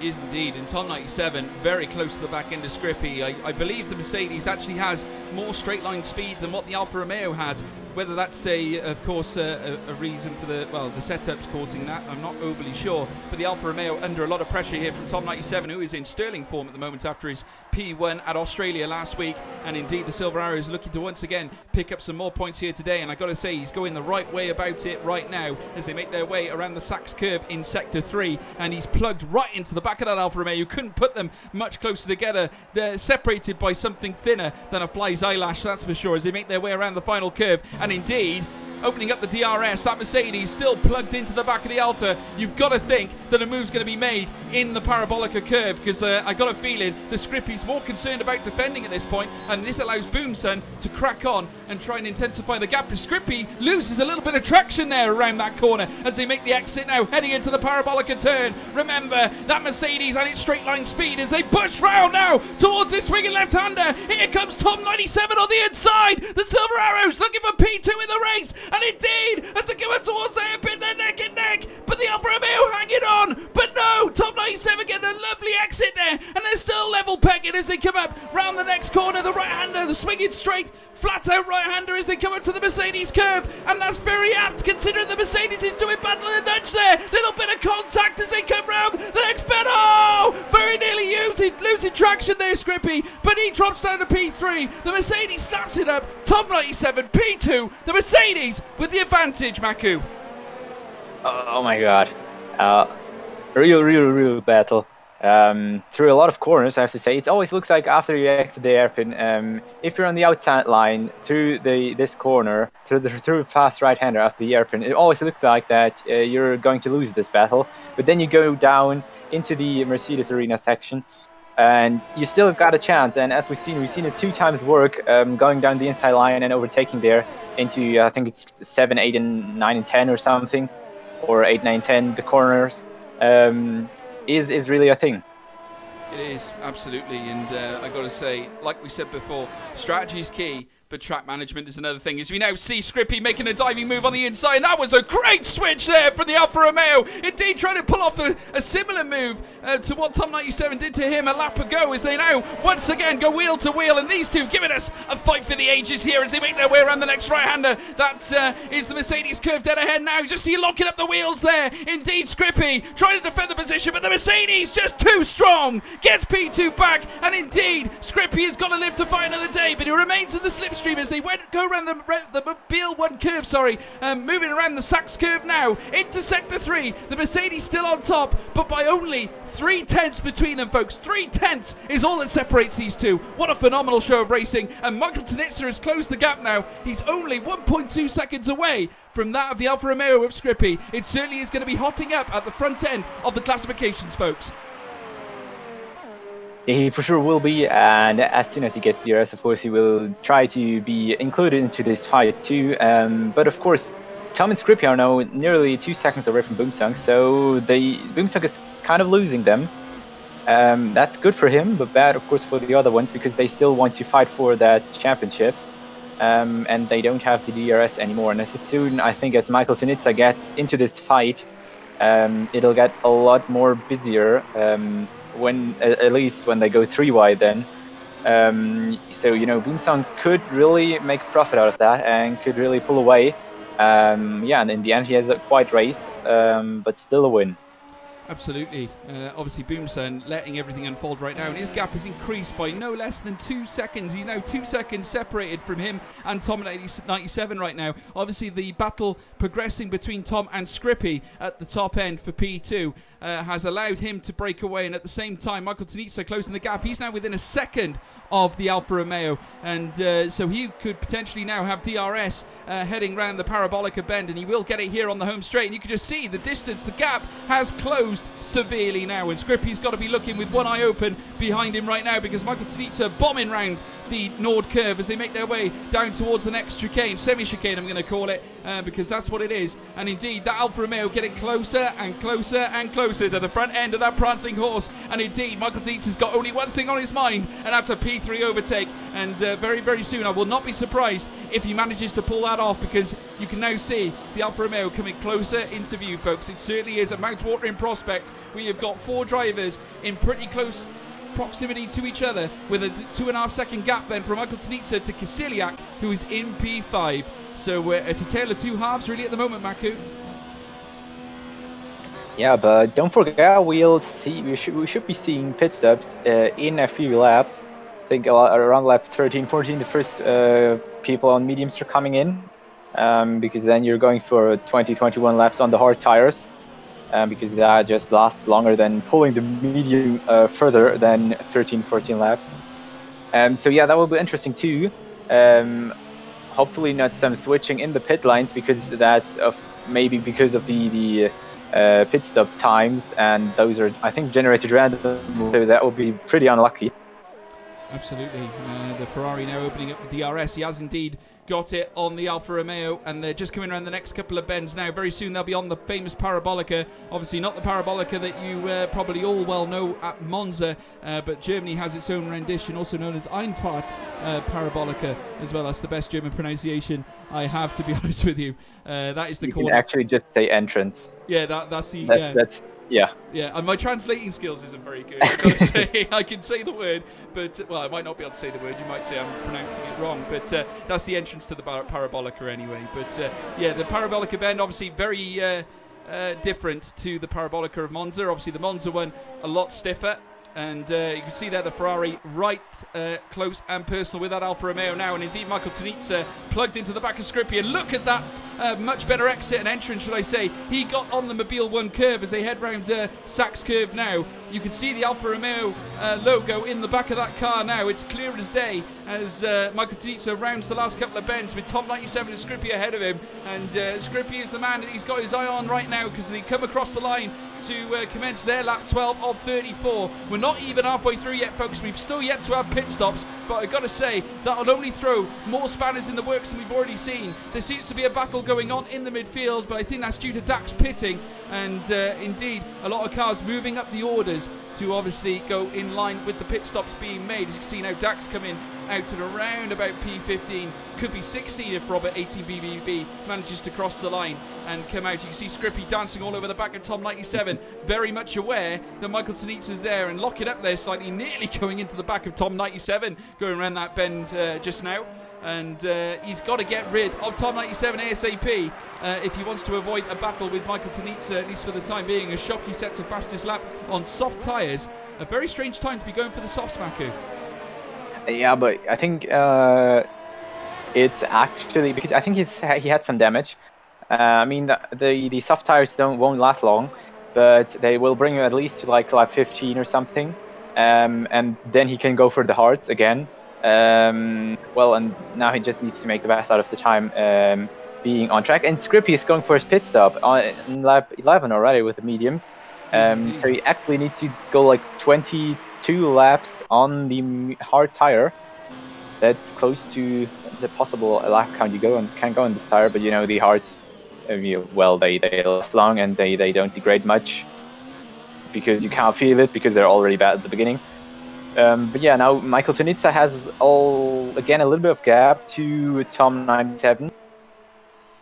Is indeed, and Tom 97 very close to the back end of Scrippy. I believe the Mercedes actually has more straight line speed than what the Alfa Romeo has. Whether that's of course a reason for the setup's causing that, I'm not overly sure. But the Alfa Romeo under a lot of pressure here from Tom 97, who is in sterling form at the moment after his P1 at Australia last week, and indeed the Silver Arrow is looking to once again pick up some more points here today. And I got to say, he's going the right way about it right now as they make their way around the Sachs curve in sector 3, and he's plugged right into the back of that Alfa Romeo. You couldn't put them much closer together. They're separated by something thinner than a fly's eyelash, that's for sure, as they make their way around the final curve. And indeed, opening up the DRS, that Mercedes still plugged into the back of the Alfa. You've got to think that a move's going to be made in the Parabolica curve, because I got a feeling the Scrippy's more concerned about defending at this point, and this allows Boomson to crack on and try and intensify the gap. But Scrippy loses a little bit of traction there around that corner as they make the exit now, heading into the Parabolica turn. Remember, that Mercedes and its straight line speed as they push round now towards this swinging left-hander. Here comes Tom 97 on the inside. The Silver Arrows looking for P2 in the race. And indeed, as they come up towards the hairpin, they're neck and neck. But the Alfa Romeo hanging on. But no, Top 97 getting a lovely exit there. And they're still level pegging as they come up round the next corner. The right-hander, the swinging straight, flat-out right-hander as they come up to the Mercedes curve. And that's very apt, considering the Mercedes is doing battle and nudge there. Little bit of contact as they come round the next bend. Oh, very nearly losing traction there, Scrippy. But he drops down to P3. The Mercedes snaps it up. Top 97, P2. The Mercedes with the advantage, Maku. Oh my god. Real battle. Through a lot of corners, I have to say. It always looks like after you exit the hairpin, if you're on the outside line through this corner, through fast right-hander after the hairpin, it always looks like that you're going to lose this battle. But then you go down into the Mercedes arena section, and you still got a chance. And as we've seen it 2 times work, going down the inside line and overtaking there into, I think it's 7, 8, and 9 and 10 or something, or 8, 9, 10, the corners, is really a thing. It is, absolutely. And I got to say, like we said before, strategy is key, but track management is another thing. As we now see Scrippy making a diving move on the inside, and that was a great switch there from the Alfa Romeo. Indeed, trying to pull off a similar move to what Tom 97 did to him a lap ago, as they now once again go wheel to wheel, and these two giving us a fight for the ages here as they make their way around the next right-hander. That is the Mercedes curve dead ahead now. Just see locking up the wheels there. Indeed, Scrippy trying to defend the position, but the Mercedes just too strong. Gets P2 back, and indeed, Scrippy has got to live to fight another day, but he remains in the slipstream as they go around the Mobile 1 curve, moving around the Sachs curve now into sector 3. The Mercedes still on top, but by only 3/10 between them, folks. 3/10 is all that separates these two. What a phenomenal show of racing, and Michael Tenitzer has closed the gap now. He's only 1.2 seconds away from that of the Alfa Romeo of Scrippy. It certainly is going to be hotting up at the front end of the classifications, folks. He for sure will be, and as soon as he gets DRS, of course, he will try to be included into this fight too. But of course, Tom and Scrippy are now nearly 2 seconds away from Boomsong, so Boomsong is kind of losing them. That's good for him, but bad, of course, for the other ones because they still want to fight for that championship. And they don't have the DRS anymore. And as soon, I think, as Michael Tunitsa gets into this fight, it'll get a lot more busier when, at least when they go 3 wide then. So, you know, Boomsong could really make profit out of that and could really pull away. Yeah, and in the end, he has a quiet race, but still a win. Absolutely. Obviously, Boomsong letting everything unfold right now, and his gap has increased by no less than 2 seconds. He's now 2 seconds separated from him and Tom at 97 right now. Obviously, the battle progressing between Tom and Scrippy at the top end for P2 has allowed him to break away, and at the same time, Michael Tunitsa closing the gap. He's now within a second of the Alfa Romeo, and so he could potentially now have DRS heading round the Parabolica bend, and he will get it here on the home straight. And you can just see the distance, the gap has closed severely now, and Scrippy's got to be looking with one eye open behind him right now because Michael Tunitsa bombing round the Nord curve as they make their way down towards the next chicane, semi-chicane I'm going to call it, because that's what it is. And indeed, that Alfa Romeo getting closer and closer and closer to the front end of that prancing horse. And indeed, Michael Tunitsa's got only one thing on his mind, and that's a P3 overtake. And very, very soon, I will not be surprised if he manages to pull that off, because you can now see the Alfa Romeo coming closer into view, folks. It certainly is a mouth-watering prospect. We have got 4 drivers in pretty close proximity to each other, with a 2.5 second gap then from Michael Tunitsa to Kasiliak, who is in P5. So it's a tale of 2 halves really at the moment, Maku. Yeah, but don't forget, we should be seeing pit stops in a few laps. I think around lap 13, 14, the first people on mediums are coming in, because then you're going for 20, 21 laps on the hard tires. Because that just lasts longer than pulling the medium further than 13, 14 laps. So yeah, that will be interesting too. Hopefully not some switching in the pit lines, because that's maybe because of the pit stop times, and those are, I think, generated randomly, so that will be pretty unlucky. Absolutely. The Ferrari now opening up the DRS. He has indeed got it on the Alfa Romeo, and they're just coming around the next couple of bends now. Very soon they'll be on the famous Parabolica. Obviously not the Parabolica that you probably all well know at Monza, but Germany has its own rendition, also known as Einfahrt Parabolica as well. That's the best German pronunciation I have, to be honest with you. That is the you corner. You can actually just say entrance. Yeah, that's the... That's yeah. Yeah, and my translating skills isn't very good. I've got to say, I can say the word, but, well, I might not be able to say the word. You might say I'm pronouncing it wrong, but that's the entrance to the Parabolica anyway. But, yeah, the Parabolica bend, obviously very different to the Parabolica of Monza. Obviously, the Monza one, a lot stiffer. And you can see there the Ferrari right close and personal with that Alfa Romeo now. And indeed, Michael Tunitsa plugged into the back of Scrippy. And look at that much better exit and entrance, should I say. He got on the Mobile 1 curve as they head round Sachs curve now. You can see the Alfa Romeo logo in the back of that car now. It's clear as day as Michael Tunitsa rounds the last couple of bends with Tom 97 and Scrippy ahead of him. And Scrippy is the man that he's got his eye on right now, because they come across the line to commence their lap 12 of 34. We're not even halfway through yet, folks. We've still yet to have pit stops, but I've got to say, that'll only throw more spanners in the works than we've already seen. There seems to be a battle going on in the midfield, but I think that's due to Dax pitting, and indeed, a lot of cars moving up the orders to obviously go in line with the pit stops being made. As you can see now, Dax coming out at around about P15, could be 16 if Robert 18BBB manages to cross the line and come out. You can see Scrippy dancing all over the back of Tom 97, very much aware that Michael Tunitsa's there, and locking up there slightly, nearly going into the back of Tom 97, going around that bend just now. And he's got to get rid of Tom 97 ASAP if he wants to avoid a battle with Michael Tunitsa, at least for the time being. A shock, he sets a fastest lap on soft tyres. A very strange time to be going for the softs, Maku. Yeah, but I think it's actually because I think he had some damage. I mean, the soft tires won't last long, but they will bring him at least to like lap 15 or something, and then he can go for the hards again. Well, and now he just needs to make the best out of the time being on track. And Scrippy is going for his pit stop in lap 11 already with the mediums. So he actually needs to go like 20, 2 laps on the hard tire. That's close to the possible lap count you can go on this tire, but you know the hards, well, they last long and they don't degrade much because you can't feel it because they're already bad at the beginning. But yeah, now Michael Tunitsa has again a little bit of gap to Tom 97,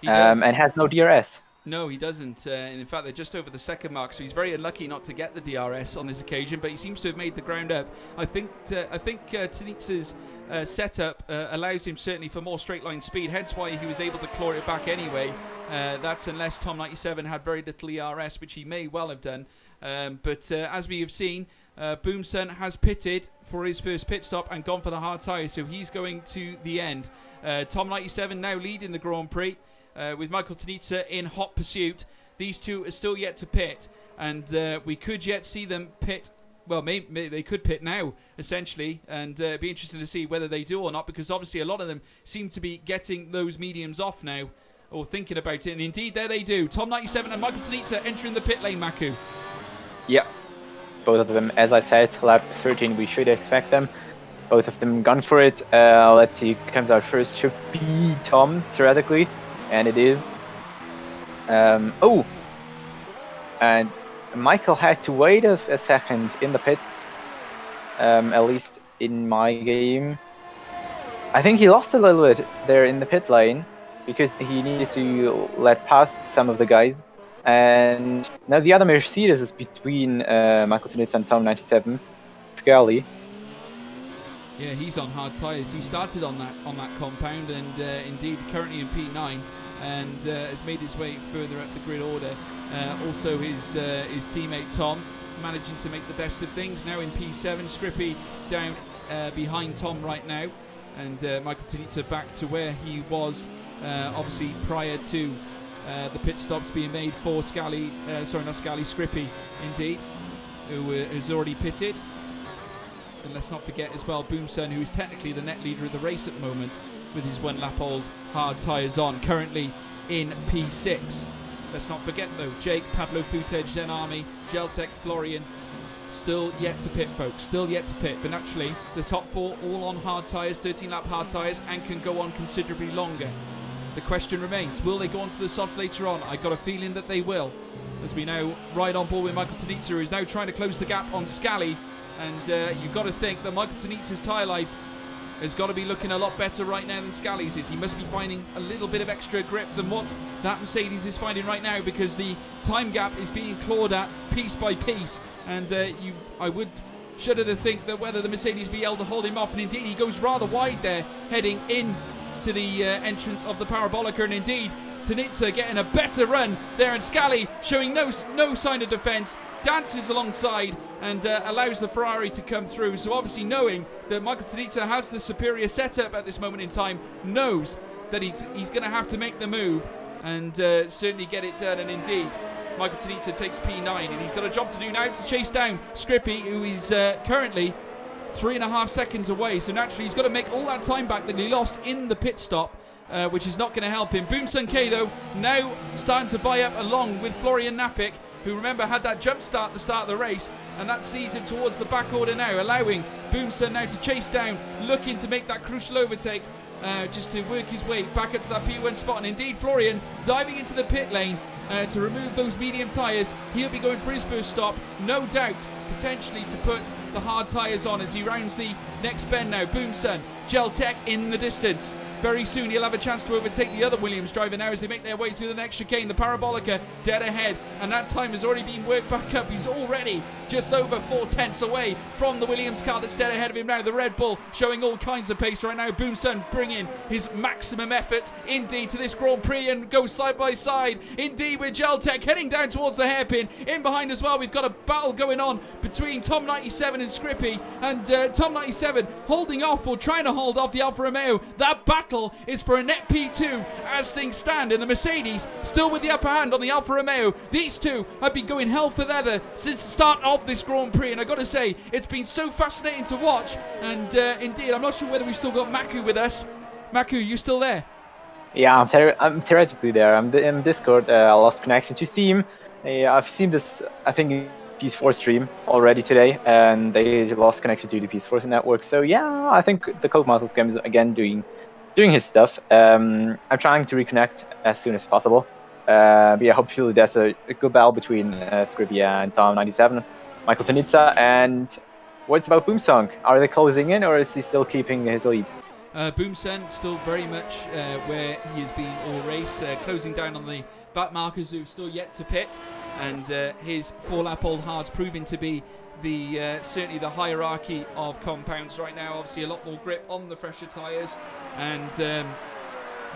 and has no DRS. No, he doesn't. And in fact, they're just over the second mark, so he's very unlucky not to get the DRS on this occasion. But he seems to have made the ground up. I think Tunitsa's setup allows him certainly for more straight line speed. Hence why he was able to claw it back anyway. That's unless Tom 97 had very little ERS, which he may well have done. But as we have seen, Boomson has pitted for his first pit stop and gone for the hard tyres, so he's going to the end. Tom 97 now leading the Grand Prix. With Michael Tunitsa in hot pursuit. These two are still yet to pit, and we could yet see them pit. Well, maybe they could pit now, essentially, and it'd be interesting to see whether they do or not, because obviously a lot of them seem to be getting those mediums off now, or thinking about it, and indeed there they do. Tom 97 and Michael Tunitsa entering the pit lane, Maku. Yeah, both of them, as I said, lap 13, we should expect them. Both of them gone for it. Let's see who comes out first. Should be Tom, theoretically. And it is. And Michael had to wait a second in the pits, at least in my game. I think he lost a little bit there in the pit lane because he needed to let past some of the guys. And now the other Mercedes is between Michael Tunitsa and Tom 97, Scully. Yeah, he's on hard tyres. He started on that compound, and indeed currently in P9. And has made his way further up the grid order. Also his teammate Tom managing to make the best of things, now in P7. Scrippy down behind Tom right now, and Michael Tunitsa back to where he was obviously prior to the pit stops being made for Scrippy indeed, who has already pitted. And let's not forget as well Boomson, who is technically the net leader of the race at the moment, with his 1 lap old hard tyres on, currently in P6. Let's not forget though, Jake, Pablo Footage, Zen Army, Geltec, Florian, still yet to pit, folks, still yet to pit. But naturally, the top 4 all on hard tyres, 13 lap hard tyres, and can go on considerably longer. The question remains, will they go on to the softs later on? I got a feeling that they will, as we now ride on board with Michael Tunitsa, who is now trying to close the gap on Scally. And you've got to think that Michael Tunitsa's tyre life has got to be looking a lot better right now than Scally's is. He must be finding a little bit of extra grip than what that Mercedes is finding right now, because the time gap is being clawed at piece by piece. And I would shudder to think that whether the Mercedes be able to hold him off. And indeed, he goes rather wide there, heading in to the entrance of the Parabolica. And indeed, Tunitsa getting a better run there, and Scally showing no sign of defence, dances alongside and allows the Ferrari to come through. So obviously, knowing that Michael Tunitsa has the superior setup at this moment in time, knows that he's going to have to make the move and certainly get it done. And indeed, Michael Tunitsa takes P9, and he's got a job to do now to chase down Scrippy, who is currently 3.5 seconds away. So naturally, he's got to make all that time back that he lost in the pit stop, which is not going to help him. Boomson K, though, now starting to buy up along with Florian Napik, who, remember, had that jump start at the start of the race, and that sees him towards the back order now, allowing Boomson now to chase down, looking to make that crucial overtake, just to work his way back up to that P1 spot. And indeed, Florian diving into the pit lane to remove those medium tyres. He'll be going for his first stop, no doubt, potentially to put the hard tyres on as he rounds the next bend now. Boomson, Geltec in the distance. Very soon he'll have a chance to overtake the other Williams driver now as they make their way through the next chicane. The Parabolica dead ahead, and that time has already been worked back up. He's already just over 4 tenths away from the Williams car that's dead ahead of him now. The Red Bull showing all kinds of pace right now. Boomson bringing his maximum effort indeed to this Grand Prix and goes side by side indeed with Geltec heading down towards the hairpin. In behind as well, we've got a battle going on between Tom 97 and Scrippy, and Tom 97 holding off or trying to hold off the Alfa Romeo. That battle is for a net P2 as things stand, and the Mercedes still with the upper hand on the Alfa Romeo. These two have been going hell for leather since the start of this Grand Prix, and I got to say, it's been so fascinating to watch. And indeed, I'm not sure whether we've still got Maku with us. Maku, you still there? Yeah, I'm theoretically there. I'm in Discord. I lost connection to Steam. I've seen this, I think, PS4 stream already today, and they lost connection to the PS4 network. So yeah, I think the Codemasters game is again doing his stuff. I'm trying to reconnect as soon as possible. But yeah, hopefully there's a good battle between Scrippy and Tom97, Michael Tanitsa, and what's about Boomsong? Are they closing in, or is he still keeping his lead? Boomsen still very much where he has been all race, closing down on the back markers who've still yet to pit, and his 4-lap old hards proving to be the certainly the hierarchy of compounds right now. Obviously a lot more grip on the fresher tyres, and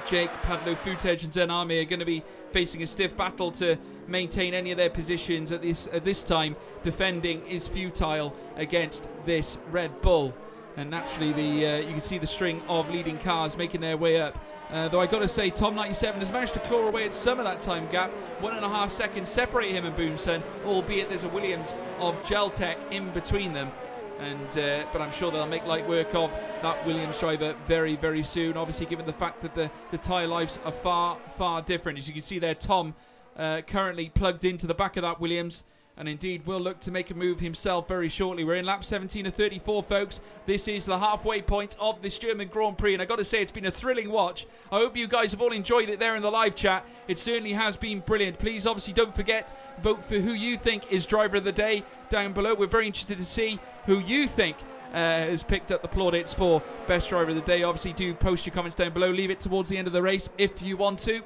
Jake, Padlo, Footage and Zenami are going to be facing a stiff battle to maintain any of their positions at this time. Defending is futile against this Red Bull. And naturally, you can see the string of leading cars making their way up. Though I got to say, Tom97 has managed to claw away at some of that time gap. 1.5 seconds separate him and Boomsen, albeit there's a Williams of Geltech in between them. And but I'm sure they'll make light work of that Williams driver very, very soon. Obviously, given the fact that the tyre lives are far, far different. As you can see there, Tom currently plugged into the back of that Williams. And indeed will look to make a move himself very shortly. We're in lap 17 of 34, folks. This is the halfway point of this German Grand Prix, and I got to say it's been a thrilling watch. I hope you guys have all enjoyed it there in the live chat. It certainly has been brilliant. Please, obviously, don't forget, vote for who you think is driver of the day down below. We're very interested to see who you think has picked up the plaudits for best driver of the day. Obviously, do post your comments down below. Leave it towards the end of the race if you want to.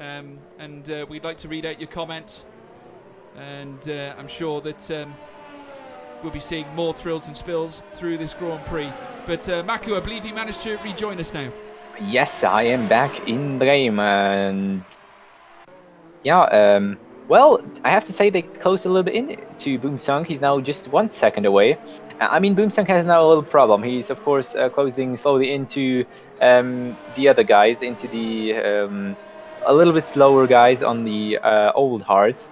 And we'd like to read out your comments. And I'm sure that we'll be seeing more thrills and spills through this Grand Prix. But Maku, I believe you managed to rejoin us now. Yes, I am back in the game, and yeah, well, I have to say they closed a little bit into Boomsong. He's now just 1 second away. I mean, Boomsong has now a little problem. He's, of course, closing slowly into the other guys, into the a little bit slower guys on the old hards.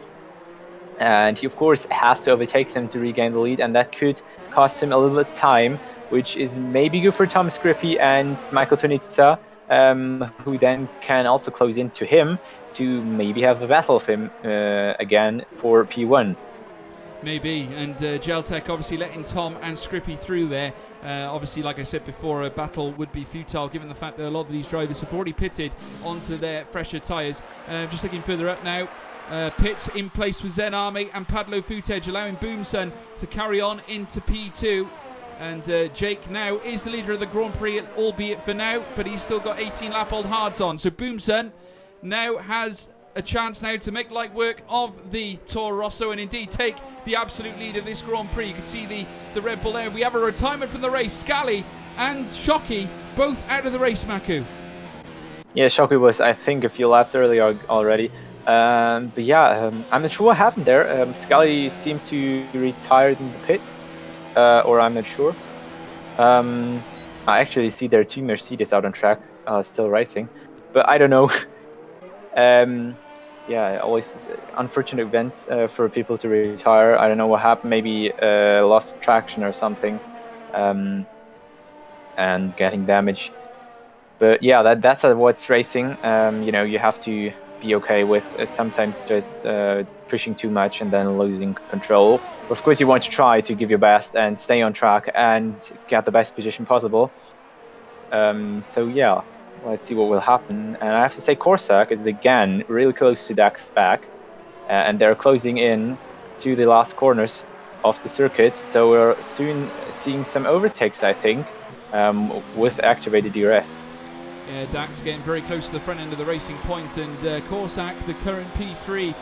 And he, of course, has to overtake them to regain the lead, and that could cost him a little bit of time, which is maybe good for Tom Scrippy and Michael Tunitsa, who then can also close into him to maybe have a battle of him again for P1. Maybe, and Geltech obviously letting Tom and Scrippy through there. Obviously, like I said before, a battle would be futile given the fact that a lot of these drivers have already pitted onto their fresher tyres. Just looking further up now. Pits in place for Zen Army and Padlo Footage, allowing Boomsen to carry on into P2. And Jake now is the leader of the Grand Prix, albeit for now, but he's still got 18 lap old hards on. So Boomsen now has a chance now to make light work of the Toro Rosso and indeed take the absolute lead of this Grand Prix. You can see the Red Bull there. We have a retirement from the race. Scally and Shockey both out of the race, Maku. Yeah, Shockey was, I think, a few laps earlier already. But yeah, I'm not sure what happened there. Scully seemed to be retired in the pit, or I'm not sure. I actually see there are 2 Mercedes out on track, still racing, but I don't know. Yeah, always unfortunate events for people to retire. I don't know what happened, maybe lost of traction or something, and getting damage. But yeah, that's what's racing. You know, you have to be okay with sometimes just pushing too much and then losing control. Of course, you want to try to give your best and stay on track and get the best position possible. So yeah, let's see what will happen. And I have to say, Corsac is again really close to Dak's back, and they're closing in to the last corners of the circuit. So we're soon seeing some overtakes, I think, with activated DRS. Yeah, Dax getting very close to the front end of the racing point, and Corsac, the current P3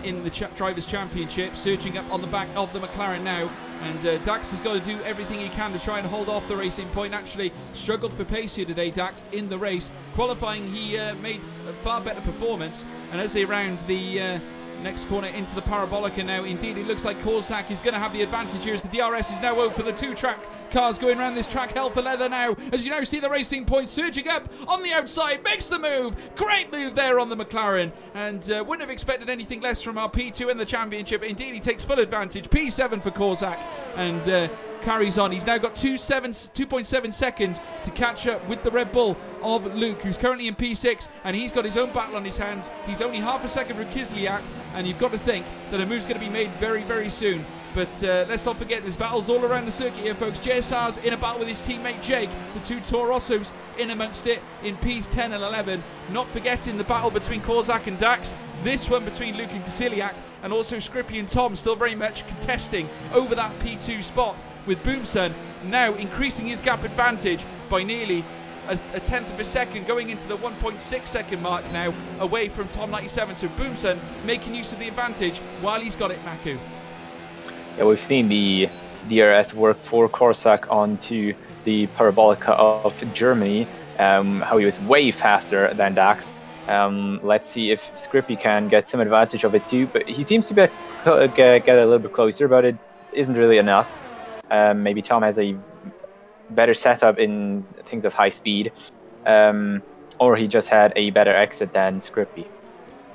in the Drivers' Championship, surging up on the back of the McLaren now. And Dax has got to do everything he can to try and hold off the racing point. Actually struggled for pace here today, Dax, in the race. Qualifying, he made a far better performance. And as they round the next corner into the Parabolica now, indeed it looks like Corsac is going to have the advantage here as the DRS is now open. The 2 track cars going around this track, hell for leather now, as you now see the racing point surging up on the outside, makes the move. Great move there on the McLaren, and wouldn't have expected anything less from our P2 in the championship. Indeed, he takes full advantage. P7 for Corsac, and carries on. He's now got 2.7 seconds to catch up with the Red Bull of Luke, who's currently in P6, and he's got his own battle on his hands. He's only half a second from Kislyak, and you've got to think that a move's going to be made very, very soon. But let's not forget, there's battles all around the circuit here, folks. JSR's in a battle with his teammate Jake. The two Torossos in amongst it in Ps 10 and 11. Not forgetting the battle between Kozak and Dax. This one between Luke and Kislyak. And also Scrippy and Tom still very much contesting over that P2 spot, with Boomson now increasing his gap advantage by nearly a tenth of a second, going into the 1.6 second mark now, away from Tom 97. So Boomson making use of the advantage while he's got it, Maku. Yeah, we've seen the DRS work for Korsak onto the Parabolica of Germany, how he was way faster than Dax. Let's see if Scrippy can get some advantage of it too, but he seems to get a little bit closer, but it isn't really enough. Maybe Tom has a better setup in things of high speed, or he just had a better exit than Scrippy.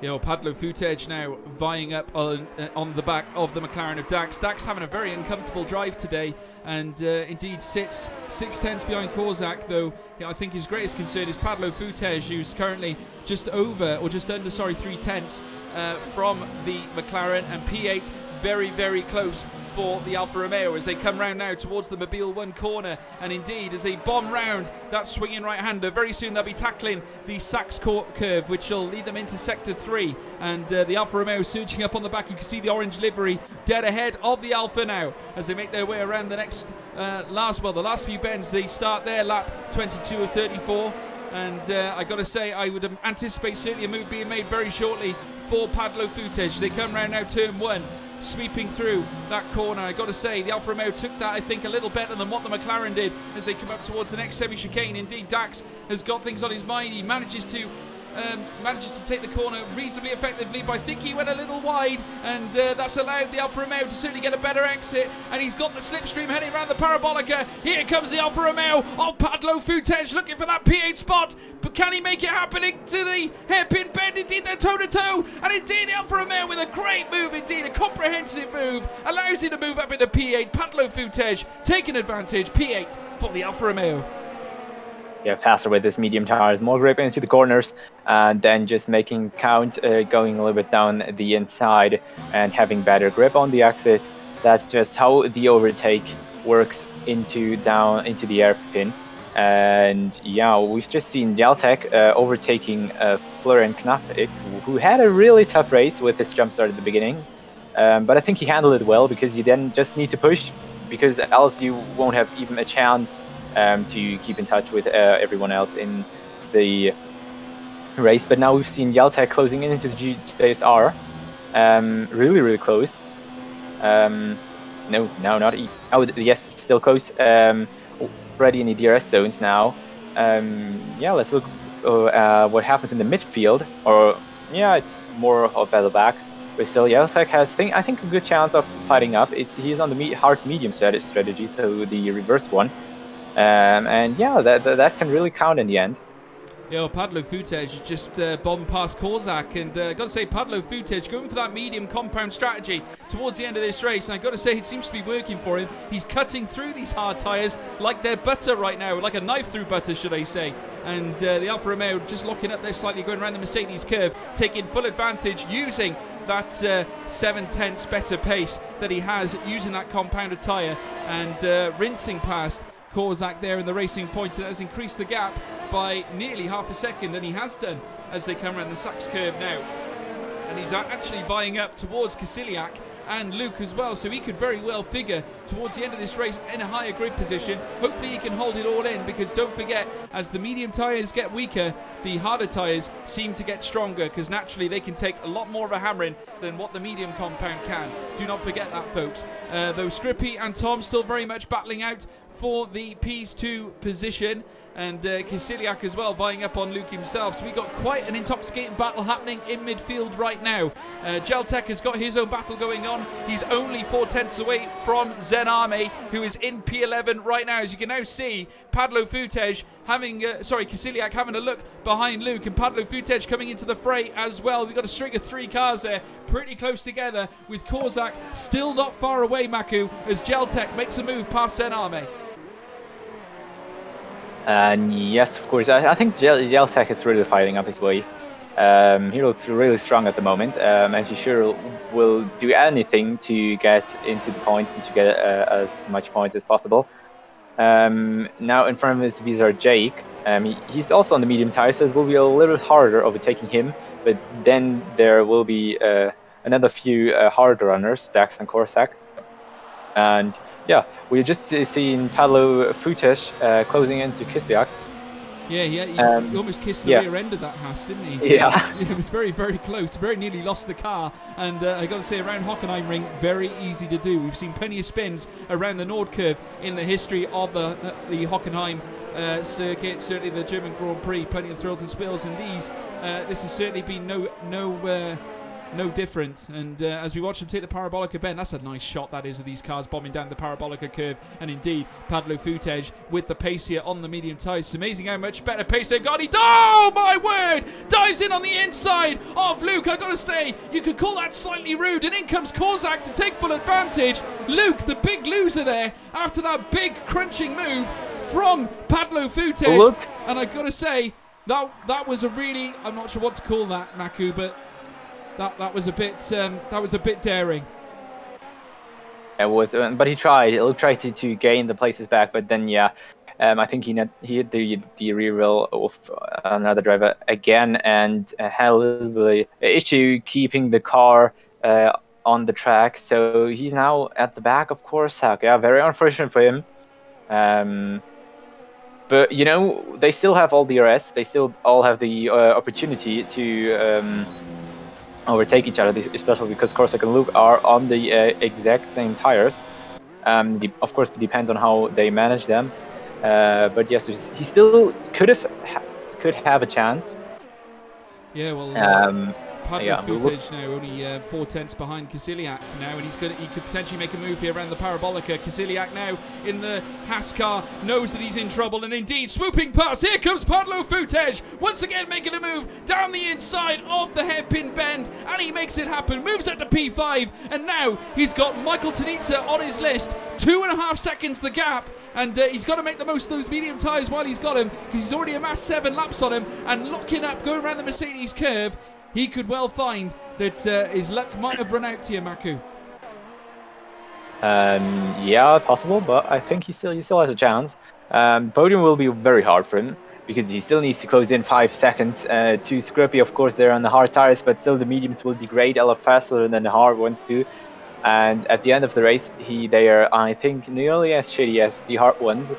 Padlo Futej now vying up on the back of the McLaren of Dax. Dax having a very uncomfortable drive today, and indeed sits 6/10ths behind Kozak, though I think his greatest concern is Padlo Futej, who's currently just under 3/10ths from the McLaren, and P8 very, very close for the Alfa Romeo as they come round now towards the Mobile 1 corner, and indeed as they bomb round that swinging right-hander, very soon they'll be tackling the Sachs curve, which will lead them into sector 3, and the Alfa Romeo surging up on the back. You can see the orange livery dead ahead of the Alfa now as they make their way around the next the last few bends. They start their lap 22 of 34, and I gotta say, I would anticipate certainly a move being made very shortly for Padlo Futej. They come round now turn 1, sweeping through that corner. I got to say, the Alfa Romeo took that, I think, a little better than what the McLaren did as they come up towards the next semi-chicane. Indeed, Dax has got things on his mind. He manages to take the corner reasonably effectively, but I think he went a little wide, and that's allowed the Alfa Romeo to certainly get a better exit, and he's got the slipstream heading around the Parabolica. Here comes the Alfa Romeo of Padlo Futej looking for that P8 spot, but can he make it happen into the hairpin bend? Indeed, they're toe-to-toe, and indeed the Alfa Romeo with a great move, indeed a comprehensive move, allows him to move up into P8. Padlo Futej taking advantage, P8 for the Alfa Romeo. Yeah, faster with his medium tires, more grip into the corners, and then just making count, going a little bit down the inside and having better grip on the exit. That's just how the overtake works into the airpin. And yeah, we've just seen Jaltek overtaking Florian Knapp, who had a really tough race with his jump start at the beginning. But I think he handled it well, because you then just need to push, because else you won't have even a chance to keep in touch with everyone else in the race. But now we've seen Jaltek closing in into the GSR, really, really close. No, not yes, still close. Already in the DRS zones now. Yeah, let's look what happens in the midfield. Or yeah, it's more of battle back. But still, Jaltek has, I think, a good chance of fighting up. He's on the hard medium strategy, so the reverse one. And yeah, that can really count in the end. Padlo Futej just bombed past Kozak, and gotta say, Padlo Futej going for that medium compound strategy towards the end of this race, and I gotta say, it seems to be working for him. He's cutting through these hard tyres like they're butter right now, like a knife through butter, should I say. And the Alfa Romeo just locking up there slightly, going around the Mercedes curve, taking full advantage, using that 7/10ths better pace that he has, using that compounded tyre, and rinsing past Kozak there in the racing point. It has increased the gap by nearly half a second, and he has done as they come around the Sachs curve now. And he's actually vying up towards Kislyak and Luke as well, so he could very well figure towards the end of this race in a higher grid position. Hopefully he can hold it all in, because don't forget, as the medium tyres get weaker, the harder tyres seem to get stronger, because naturally they can take a lot more of a hammering than what the medium compound can. Do not forget that, folks. Though Scrippy and Tom still very much battling out for the P2 position, and Kisiliak as well vying up on Luke himself. So we got quite an intoxicating battle happening in midfield right now. Geltec has got his own battle going on. He's only 4/10 away from Zename, who is in P11 right now. As you can now see, Padlo Futej having, Kisiliak having a look behind Luke, and Padlo Futej coming into the fray as well. We've got a string of 3 cars there, pretty close together, with Korzak still not far away, Maku, as Geltec makes a move past Zename. And yes, of course, I think Geltec is really fighting up his way. He looks really strong at the moment, and he sure will do anything to get into the points and to get as much points as possible. Now in front of us, these are Jake. He's also on the medium tire, so it will be a little harder overtaking him. But then there will be another few hard runners, Dax and Korsak. And yeah, we're just seeing Padlo Futej closing into Kisiliak. Yeah, he almost kissed the rear end of that Haas, didn't he? Yeah. It was very, very close. Very nearly lost the car. And I got to say, around Hockenheim ring, very easy to do. We've seen plenty of spins around the Nord Curve in the history of the Hockenheim circuit. Certainly the German Grand Prix, plenty of thrills and spills. And this has certainly been no different. And as we watch them take the Parabolica bend, that's a nice shot that is of these cars bombing down the Parabolica curve. And indeed, Padlo Futej with the pace here on the medium tyres. It's amazing how much better pace they've got. Oh my word! Dives in on the inside of Luke. I gotta say, you could call that slightly rude. And in comes Korzak to take full advantage. Luke, the big loser there, after that big crunching move from Padlo Futej. Look. And I gotta say, that was a really, I'm not sure what to call that, Maku, but that was a bit daring. It was, but he tried. He'll try to gain the places back, but then I think he hit the rear wheel of another driver again, and had a little bit of issue keeping the car on the track. So he's now at the back of Korsak. Yeah, very unfortunate for him. But you know, they still have all DRS. They still all have the opportunity to overtake each other, especially because Korsak and Luke are on the exact same tires. Of course, it depends on how they manage them. But yes, he still could have a chance. Yeah, well, Padlo Futej now only 4/10 behind Kisiliak now, and he could potentially make a move here around the Parabolica. Kisiliak now in the Haas car knows that he's in trouble, and indeed swooping past. Here comes Padlo Futej once again making a move down the inside of the hairpin bend, and he makes it happen. Moves up to P5, and now he's got Michael Tanitsa on his list. 2.5 seconds the gap. And he's got to make the most of those medium tyres while he's got him, because he's already amassed 7 laps on him. And looking up, going around the Mercedes curve, he could well find that his luck might have run out here, Maku. Yeah, possible, but I think he still has a chance. Podium will be very hard for him, because he still needs to close in 5 seconds. To Scruppy, of course, they're on the hard tires, but still the mediums will degrade a lot faster than the hard ones do. And at the end of the race, they are, I think, nearly as shitty as the hard ones.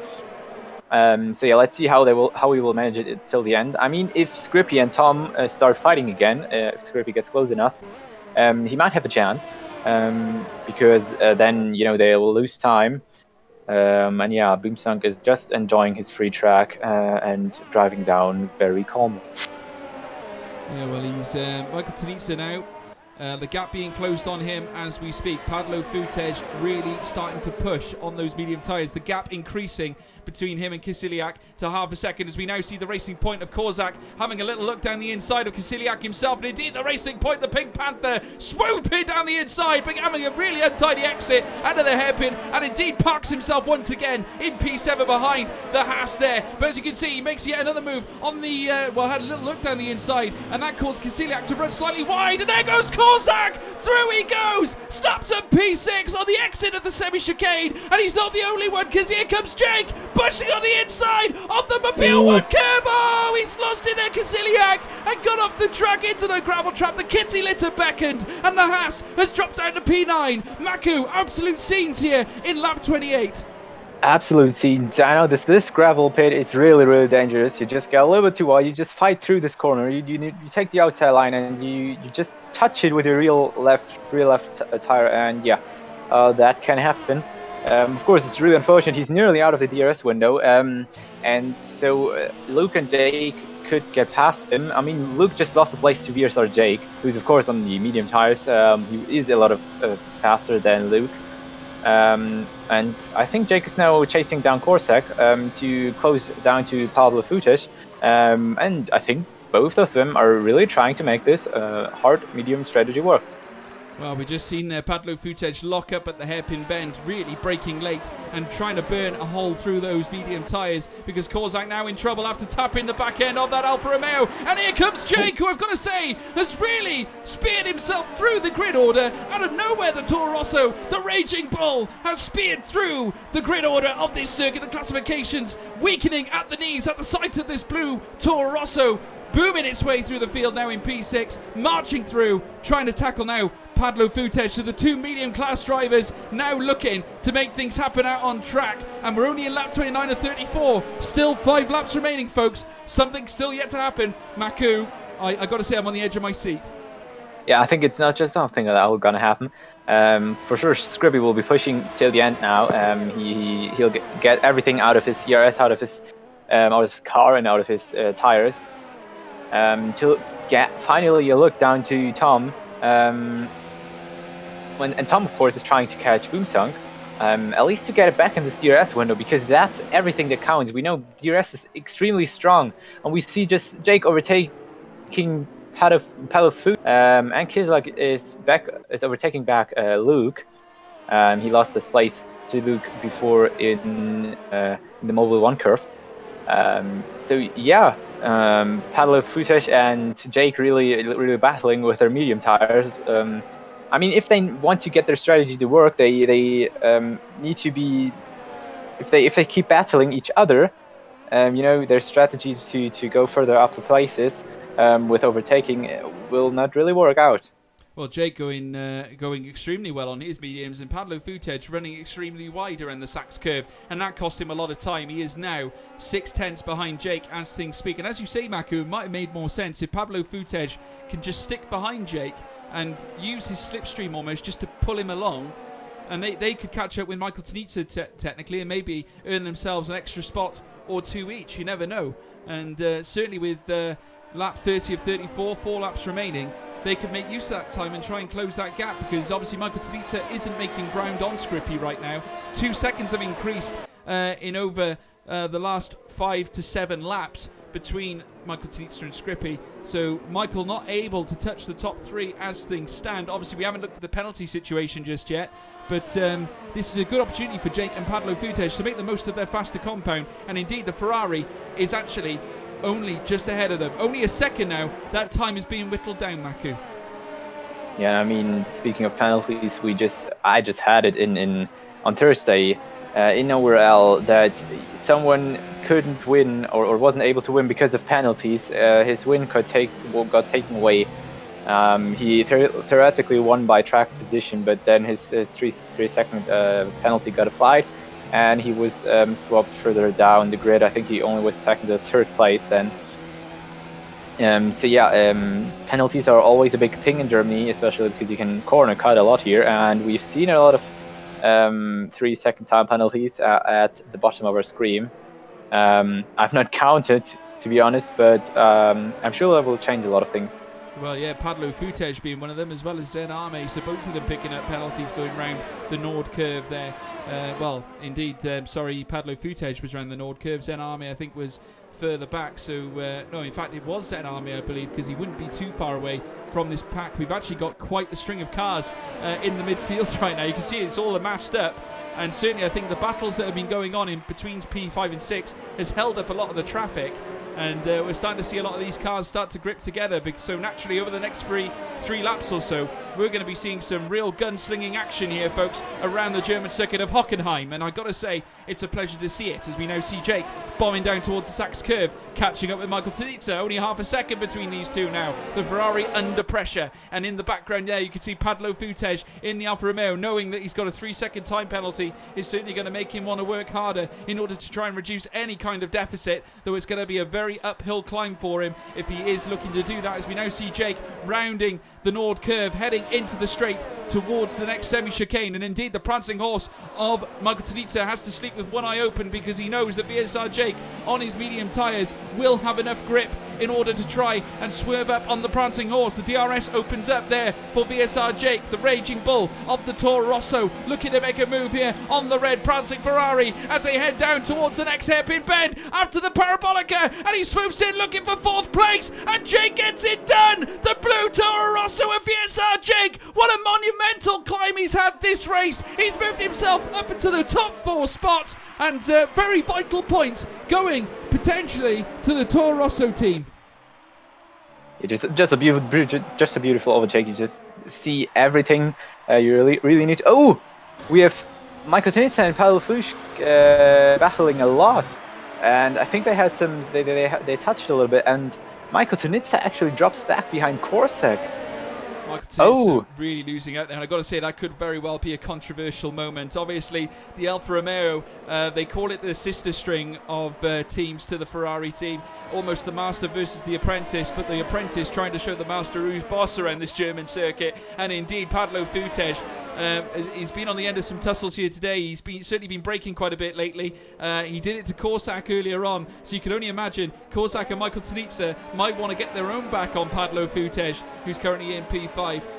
So yeah, let's see how he will manage it till the end. I mean, if Scrippy and Tom start fighting again, if Scrippy gets close enough, he might have a chance. Because then they will lose time. And yeah, Boomsunk is just enjoying his free track and driving down very calmly. Yeah, well, he's Michael Tanitsa now. The gap being closed on him as we speak. Padlo Futej really starting to push on those medium tyres. The gap increasing between him and Kisiliak to half a second, as we now see the racing point of Korzak having a little look down the inside of Kisiliak himself. And indeed, the racing point, the Pink Panther, swooping down the inside, but having a really untidy exit out of the hairpin, and indeed parks himself once again in P7 behind the Haas there. But as you can see, he makes yet another move on the, had a little look down the inside, and that caused Kisiliak to run slightly wide, and there goes Korzak! Through he goes! Stops at P6 on the exit of the semi-chicane, and he's not the only one, because here comes Jake, pushing on the inside of the Mobile 1 curve. Oh, he's lost it there, Kisiliak, and got off the track into the gravel trap. The kitty litter beckoned, and the Haas has dropped down to P9. Maku, absolute scenes here in lap 28. Absolute scenes. I know this gravel pit is really, really dangerous. You just get a little bit too wide. You just fight through this corner. You take the outside line and you just touch it with your real left tire, and yeah, that can happen. Of course, it's really unfortunate. He's nearly out of the DRS window, and so Luke and Jake could get past him. I mean, Luke just lost the place to VSR Jake, who's of course on the medium tires. He is a lot of faster than Luke. And I think Jake is now chasing down Korsak to close down to Pablo Futic. And I think both of them are really trying to make this hard-medium strategy work. Well, we just seen Pablo Futic lock up at the hairpin bend, really braking late and trying to burn a hole through those medium tyres, because Korsak now in trouble after tapping the back end of that Alfa Romeo. And here comes Jake, who I've got to say has really speared himself through the grid order. Out of nowhere, the Toro Rosso, the Raging Bull, has speared through the grid order of this circuit. The classifications weakening at the knees at the sight of this blue Toro Rosso, booming its way through the field now in P6, marching through, trying to tackle now Pablo Futic. So the two medium class drivers now looking to make things happen out on track, and we're only in lap 29 of 34. Still 5 laps remaining, folks. Something still yet to happen. Maku, I got to say, I'm on the edge of my seat. Yeah, I think it's not just something that going to happen. For sure, Scribby will be pushing till the end now. He'll get everything out of his ERS, out of his car, and out of his tires. Till finally you look down to Tom. And Tom, of course, is trying to catch Boomsong, at least to get it back in this DRS window, because that's everything that counts. We know DRS is extremely strong, and we see just Jake overtaking Palafu, and Kislak is overtaking back Luke. He lost his place to Luke before in the Mobile 1 curve. So yeah, Pablo Futic and Jake really battling with their medium tires. I mean, if they want to get their strategy to work, they need to be, if they keep battling each other, their strategies to go further up the places with overtaking will not really work out. Well, Jake going extremely well on his mediums, and Pablo Futic running extremely wide around the Sachs curve, and that cost him a lot of time. He is now 6/10 behind Jake as things speak. And as you say, Maku, it might have made more sense if Pablo Futic can just stick behind Jake and use his slipstream almost just to pull him along, and they could catch up with Michael Tanitsa technically, and maybe earn themselves an extra spot or two each. You never know. And certainly with lap 30 of 34, 4 laps remaining, they could make use of that time and try and close that gap, because obviously Michael Tanitsa isn't making ground on Scrippy right now. 2 seconds have increased in over the last 5 to 7 laps between Michael Tanitsa and Scrippy. So Michael not able to touch the top 3 as things stand. Obviously we haven't looked at the penalty situation just yet, but this is a good opportunity for Jake and Pablo Futic to make the most of their faster compound. And indeed the Ferrari is actually only just ahead of them. Only a second now. That time is being whittled down, Maku. Yeah, I mean, speaking of penalties, I just had it on Thursday in ORL that someone couldn't win or wasn't able to win because of penalties. His win got taken away. He theoretically won by track position, but then his 3-second penalty got applied, and he was swapped further down the grid. I think he only was second or third place then. So yeah, penalties are always a big thing in Germany, especially because you can corner cut a lot here, and we've seen a lot of 3-second time penalties at the bottom of our screen. I've not counted, to be honest, but I'm sure that will change a lot of things. Well, yeah, Pablo Futic being one of them, as well as Zen Arme, so both of them picking up penalties going round the Nord curve there. Well, indeed, sorry, Pablo Futic was around the Nord curve. Zen Arme, I think, was further back. So, no, in fact, it was Zen Arme, I believe, because he wouldn't be too far away from this pack. We've actually got quite a string of cars in the midfield right now. You can see it's all amassed up. And certainly, I think the battles that have been going on in between P5 and 6 has held up a lot of the traffic. And we're starting to see a lot of these cars start to grip together. So naturally, over the next three laps or so, we're going to be seeing some real gunslinging action here, folks, around the German circuit of Hockenheim. And I've got to say, it's a pleasure to see it, as we now see Jake bombing down towards the Sachs curve, catching up with Michael Tanitsa. Only half a second between these two now. The Ferrari under pressure. And in the background there, you can see Pablo Futic in the Alfa Romeo, knowing that he's got a 3-second time penalty, is certainly going to make him want to work harder in order to try and reduce any kind of deficit, though it's going to be a very uphill climb for him if he is looking to do that, as we now see Jake rounding the Nord curve, heading into the straight towards the next semi-chicane. And indeed, the prancing horse of Michael Tunitsa has to sleep with one eye open, because he knows that VSR Jake on his medium tyres will have enough grip in order to try and swerve up on the prancing horse. The DRS opens up there for VSR Jake, the raging bull of the Toro Rosso, looking to make a move here on the red prancing Ferrari as they head down towards the next hairpin bend after the parabolica, and he swoops in looking for 4th place, and Jake gets it done. The blue Toro Rosso of VSR Jake, what a monumental climb he's had this race. He's moved himself up into the top 4 spots, and very vital points going potentially to the Toro Rosso team. Just a beautiful overtake. You just see everything. You really need to. Oh, we have Michael Tunitsa and Paolo Fuchs battling a lot, and I think they had some. They touched a little bit, and Michael Tunitsa actually drops back behind Korsak. Michael Tunitsa really losing out there, and I've got to say that could very well be a controversial moment. Obviously, the Alfa Romeo, they call it the sister string of teams to the Ferrari team, almost the master versus the apprentice, but the apprentice trying to show the master who's boss around this German circuit. And indeed, Pablo Futes, he's been on the end of some tussles here today. He's certainly been braking quite a bit lately. He did it to Korsak earlier on, so you can only imagine Korsak and Michael Tunitsa might want to get their own back on Pablo Futes, who's currently in P5.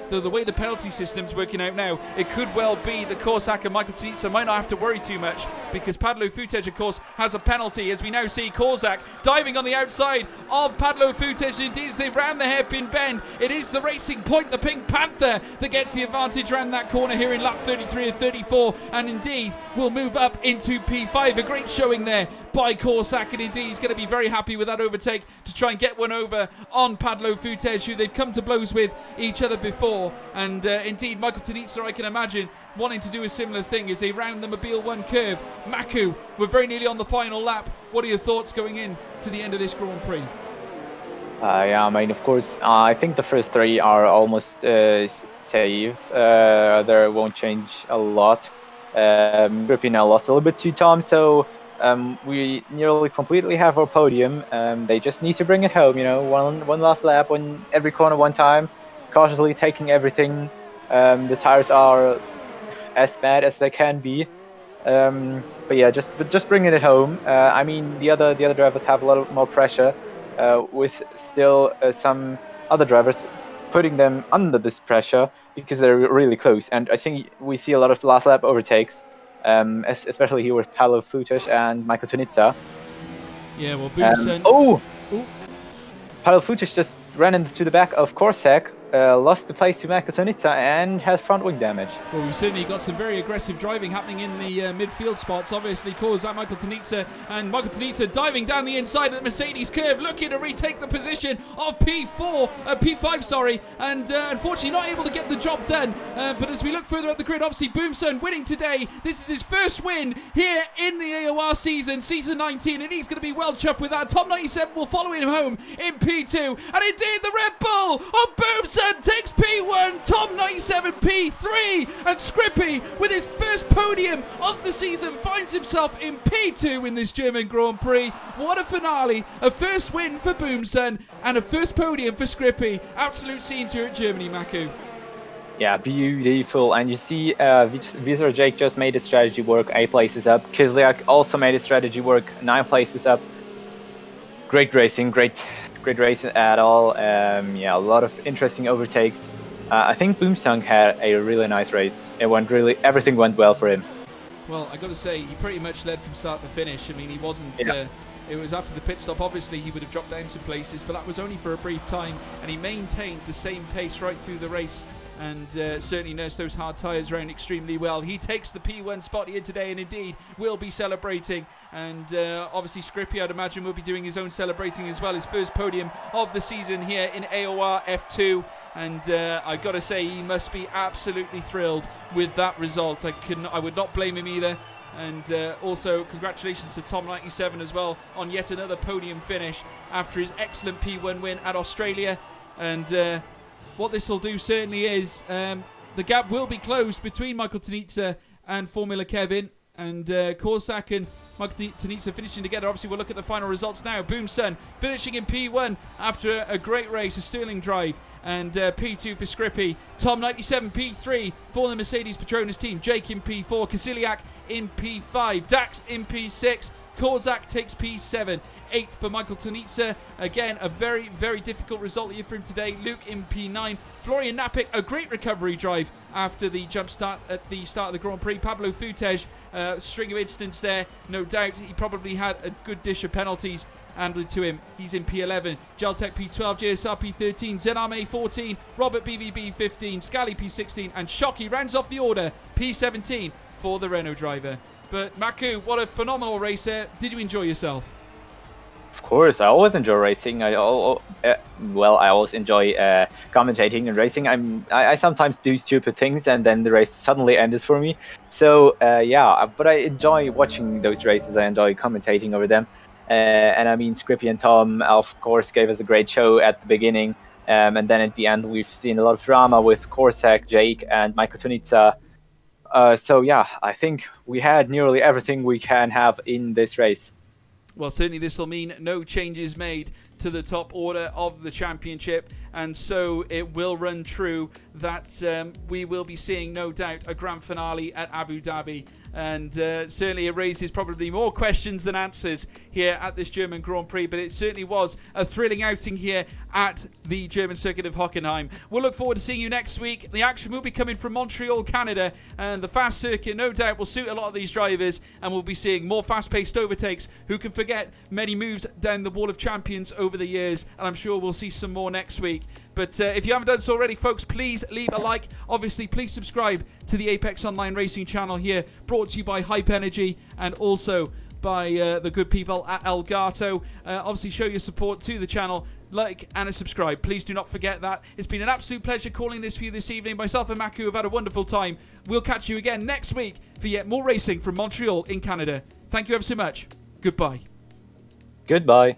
Though the way the penalty system's working out now, it could well be that Korsak and Michael Tunitsa might not have to worry too much, because Pablo Futes, of course, has a penalty, as we now see Korsak diving on the outside of Pablo Futes. Indeed, as they round the hairpin bend, it is the Racing Point, the Pink Panther, that gets the advantage around that corner here in lap 33 of 34, and indeed will move up into P5. A great showing there by Korsak, and indeed he's going to be very happy with that overtake to try and get one over on Pablo Futes, who they've come to blows with each other before. And indeed, Michael Tunitsa, I can imagine, wanting to do a similar thing as they round the Mobile 1 curve. Maku, we're very nearly on the final lap. What are your thoughts going in to the end of this Grand Prix? Yeah, I mean, of course, I think the first 3 are almost safe. There won't change a lot. Grippy now lost a little bit to Tom, so we nearly completely have our podium. They just need to bring it home, you know, one last lap, on every corner one time, cautiously taking everything. The tires are as bad as they can be, but yeah, just bringing it home. I mean, the other drivers have a lot more pressure, with still some other drivers putting them under this pressure because they're really close. And I think we see a lot of last lap overtakes, especially here with Paolo Fuchs and Michael Tunitsa. Yeah, well, Boomsen. Paolo Fuchs just ran into the back of Korsak, lost the place to Michael Tunitsa, and has front wing damage. Well, we've certainly got some very aggressive driving happening in the midfield spots. Obviously, caused by Michael Tunitsa, and Michael Tunitsa diving down the inside of the Mercedes curve, looking to retake the position of P5, sorry, and unfortunately not able to get the job done. But as we look further up the grid, obviously Boomsen winning today. This is his first win here in the AOR season 19, and he's going to be well chuffed with that. Top 97 will follow him home in P2, and indeed the Red Bull of Boomsen takes P1, Tom 97 P3, and Scrippy, with his first podium of the season, finds himself in P2 in this German Grand Prix. What a finale, a first win for Boomsen and a first podium for Scrippy. Absolute scenes here at Germany, Maku. Yeah, beautiful. And you see VSR Jake just made his strategy work 8 places up. Kislyak also made his strategy work 9 places up. Great racing, great racing at all. Yeah, a lot of interesting overtakes. I think Boomsung had a really nice race. Everything went well for him. Well, I got to say, he pretty much led from start to finish. I mean, he wasn't. It was after the pit stop. Obviously, he would have dropped down some places, but that was only for a brief time, and he maintained the same pace right through the race, and certainly nursed those hard tyres around extremely well. He takes the P1 spot here today, and indeed will be celebrating. And obviously Scrippy, I'd imagine, will be doing his own celebrating as well. His first podium of the season here in AOR F2. And I've got to say, he must be absolutely thrilled with that result. I would not blame him either. And also congratulations to Tom 97 as well on yet another podium finish after his excellent P1 win at Australia. And what this will do certainly is the gap will be closed between Michael Tunitsa and Formula Kevin. and Korsak and Maku Tanitsa finishing together. Obviously, we'll look at the final results now. Boomsun finishing in P1 after a great race, a sterling drive, and P2 for Scrippy. Tom 97 P3 for the Mercedes Petronas team. Jake in P4, Kasiliak in P5, Dax in P6, Korsak takes P7, 8th for Michael Tanitsa. Again, a very, very difficult result here for him today. Luke in P9. Florian Napik, a great recovery drive after the jump start at the start of the Grand Prix. Pablo Futej, string of incidents there. No doubt he probably had a good dish of penalties handed to him. He's in P11. Geltec P12, JSR P13, Zename 14, Robert BVB 15, Scally P16, and Shockey rounds off the order, P17 for the Renault driver. But Maku, what a phenomenal race there. Did you enjoy yourself? Of course, I always enjoy racing. I always enjoy commentating and racing. I sometimes do stupid things, and then the race suddenly ends for me. So but I enjoy watching those races. I enjoy commentating over them. And I mean, Scrippy and Tom, of course, gave us a great show at the beginning, and then at the end, we've seen a lot of drama with Korsak, Jake, and Michael Tunitsa. I think we had nearly everything we can have in this race. Well, certainly this will mean no changes made to the top order of the championship, and so it will run true that we will be seeing, no doubt, a grand finale at Abu Dhabi, and certainly it raises probably more questions than answers here at this German Grand Prix, but it certainly was a thrilling outing here at the German circuit of Hockenheim. We'll look forward to seeing you next week. The action will be coming from Montreal, Canada, and the fast circuit no doubt will suit a lot of these drivers, and we'll be seeing more fast-paced overtakes. Who can forget many moves down the Wall of Champions over the years, and I'm sure we'll see some more next week. But if you haven't done so already, folks, please leave a like. Obviously, please subscribe to the Apex Online Racing channel here, brought to you by Hype Energy and also by the good people at Elgato. Obviously, show your support to the channel. Like and subscribe. Please do not forget that. It's been an absolute pleasure calling this for you this evening. Myself and Maku have had a wonderful time. We'll catch you again next week for yet more racing from Montreal in Canada. Thank you ever so much. Goodbye. Goodbye.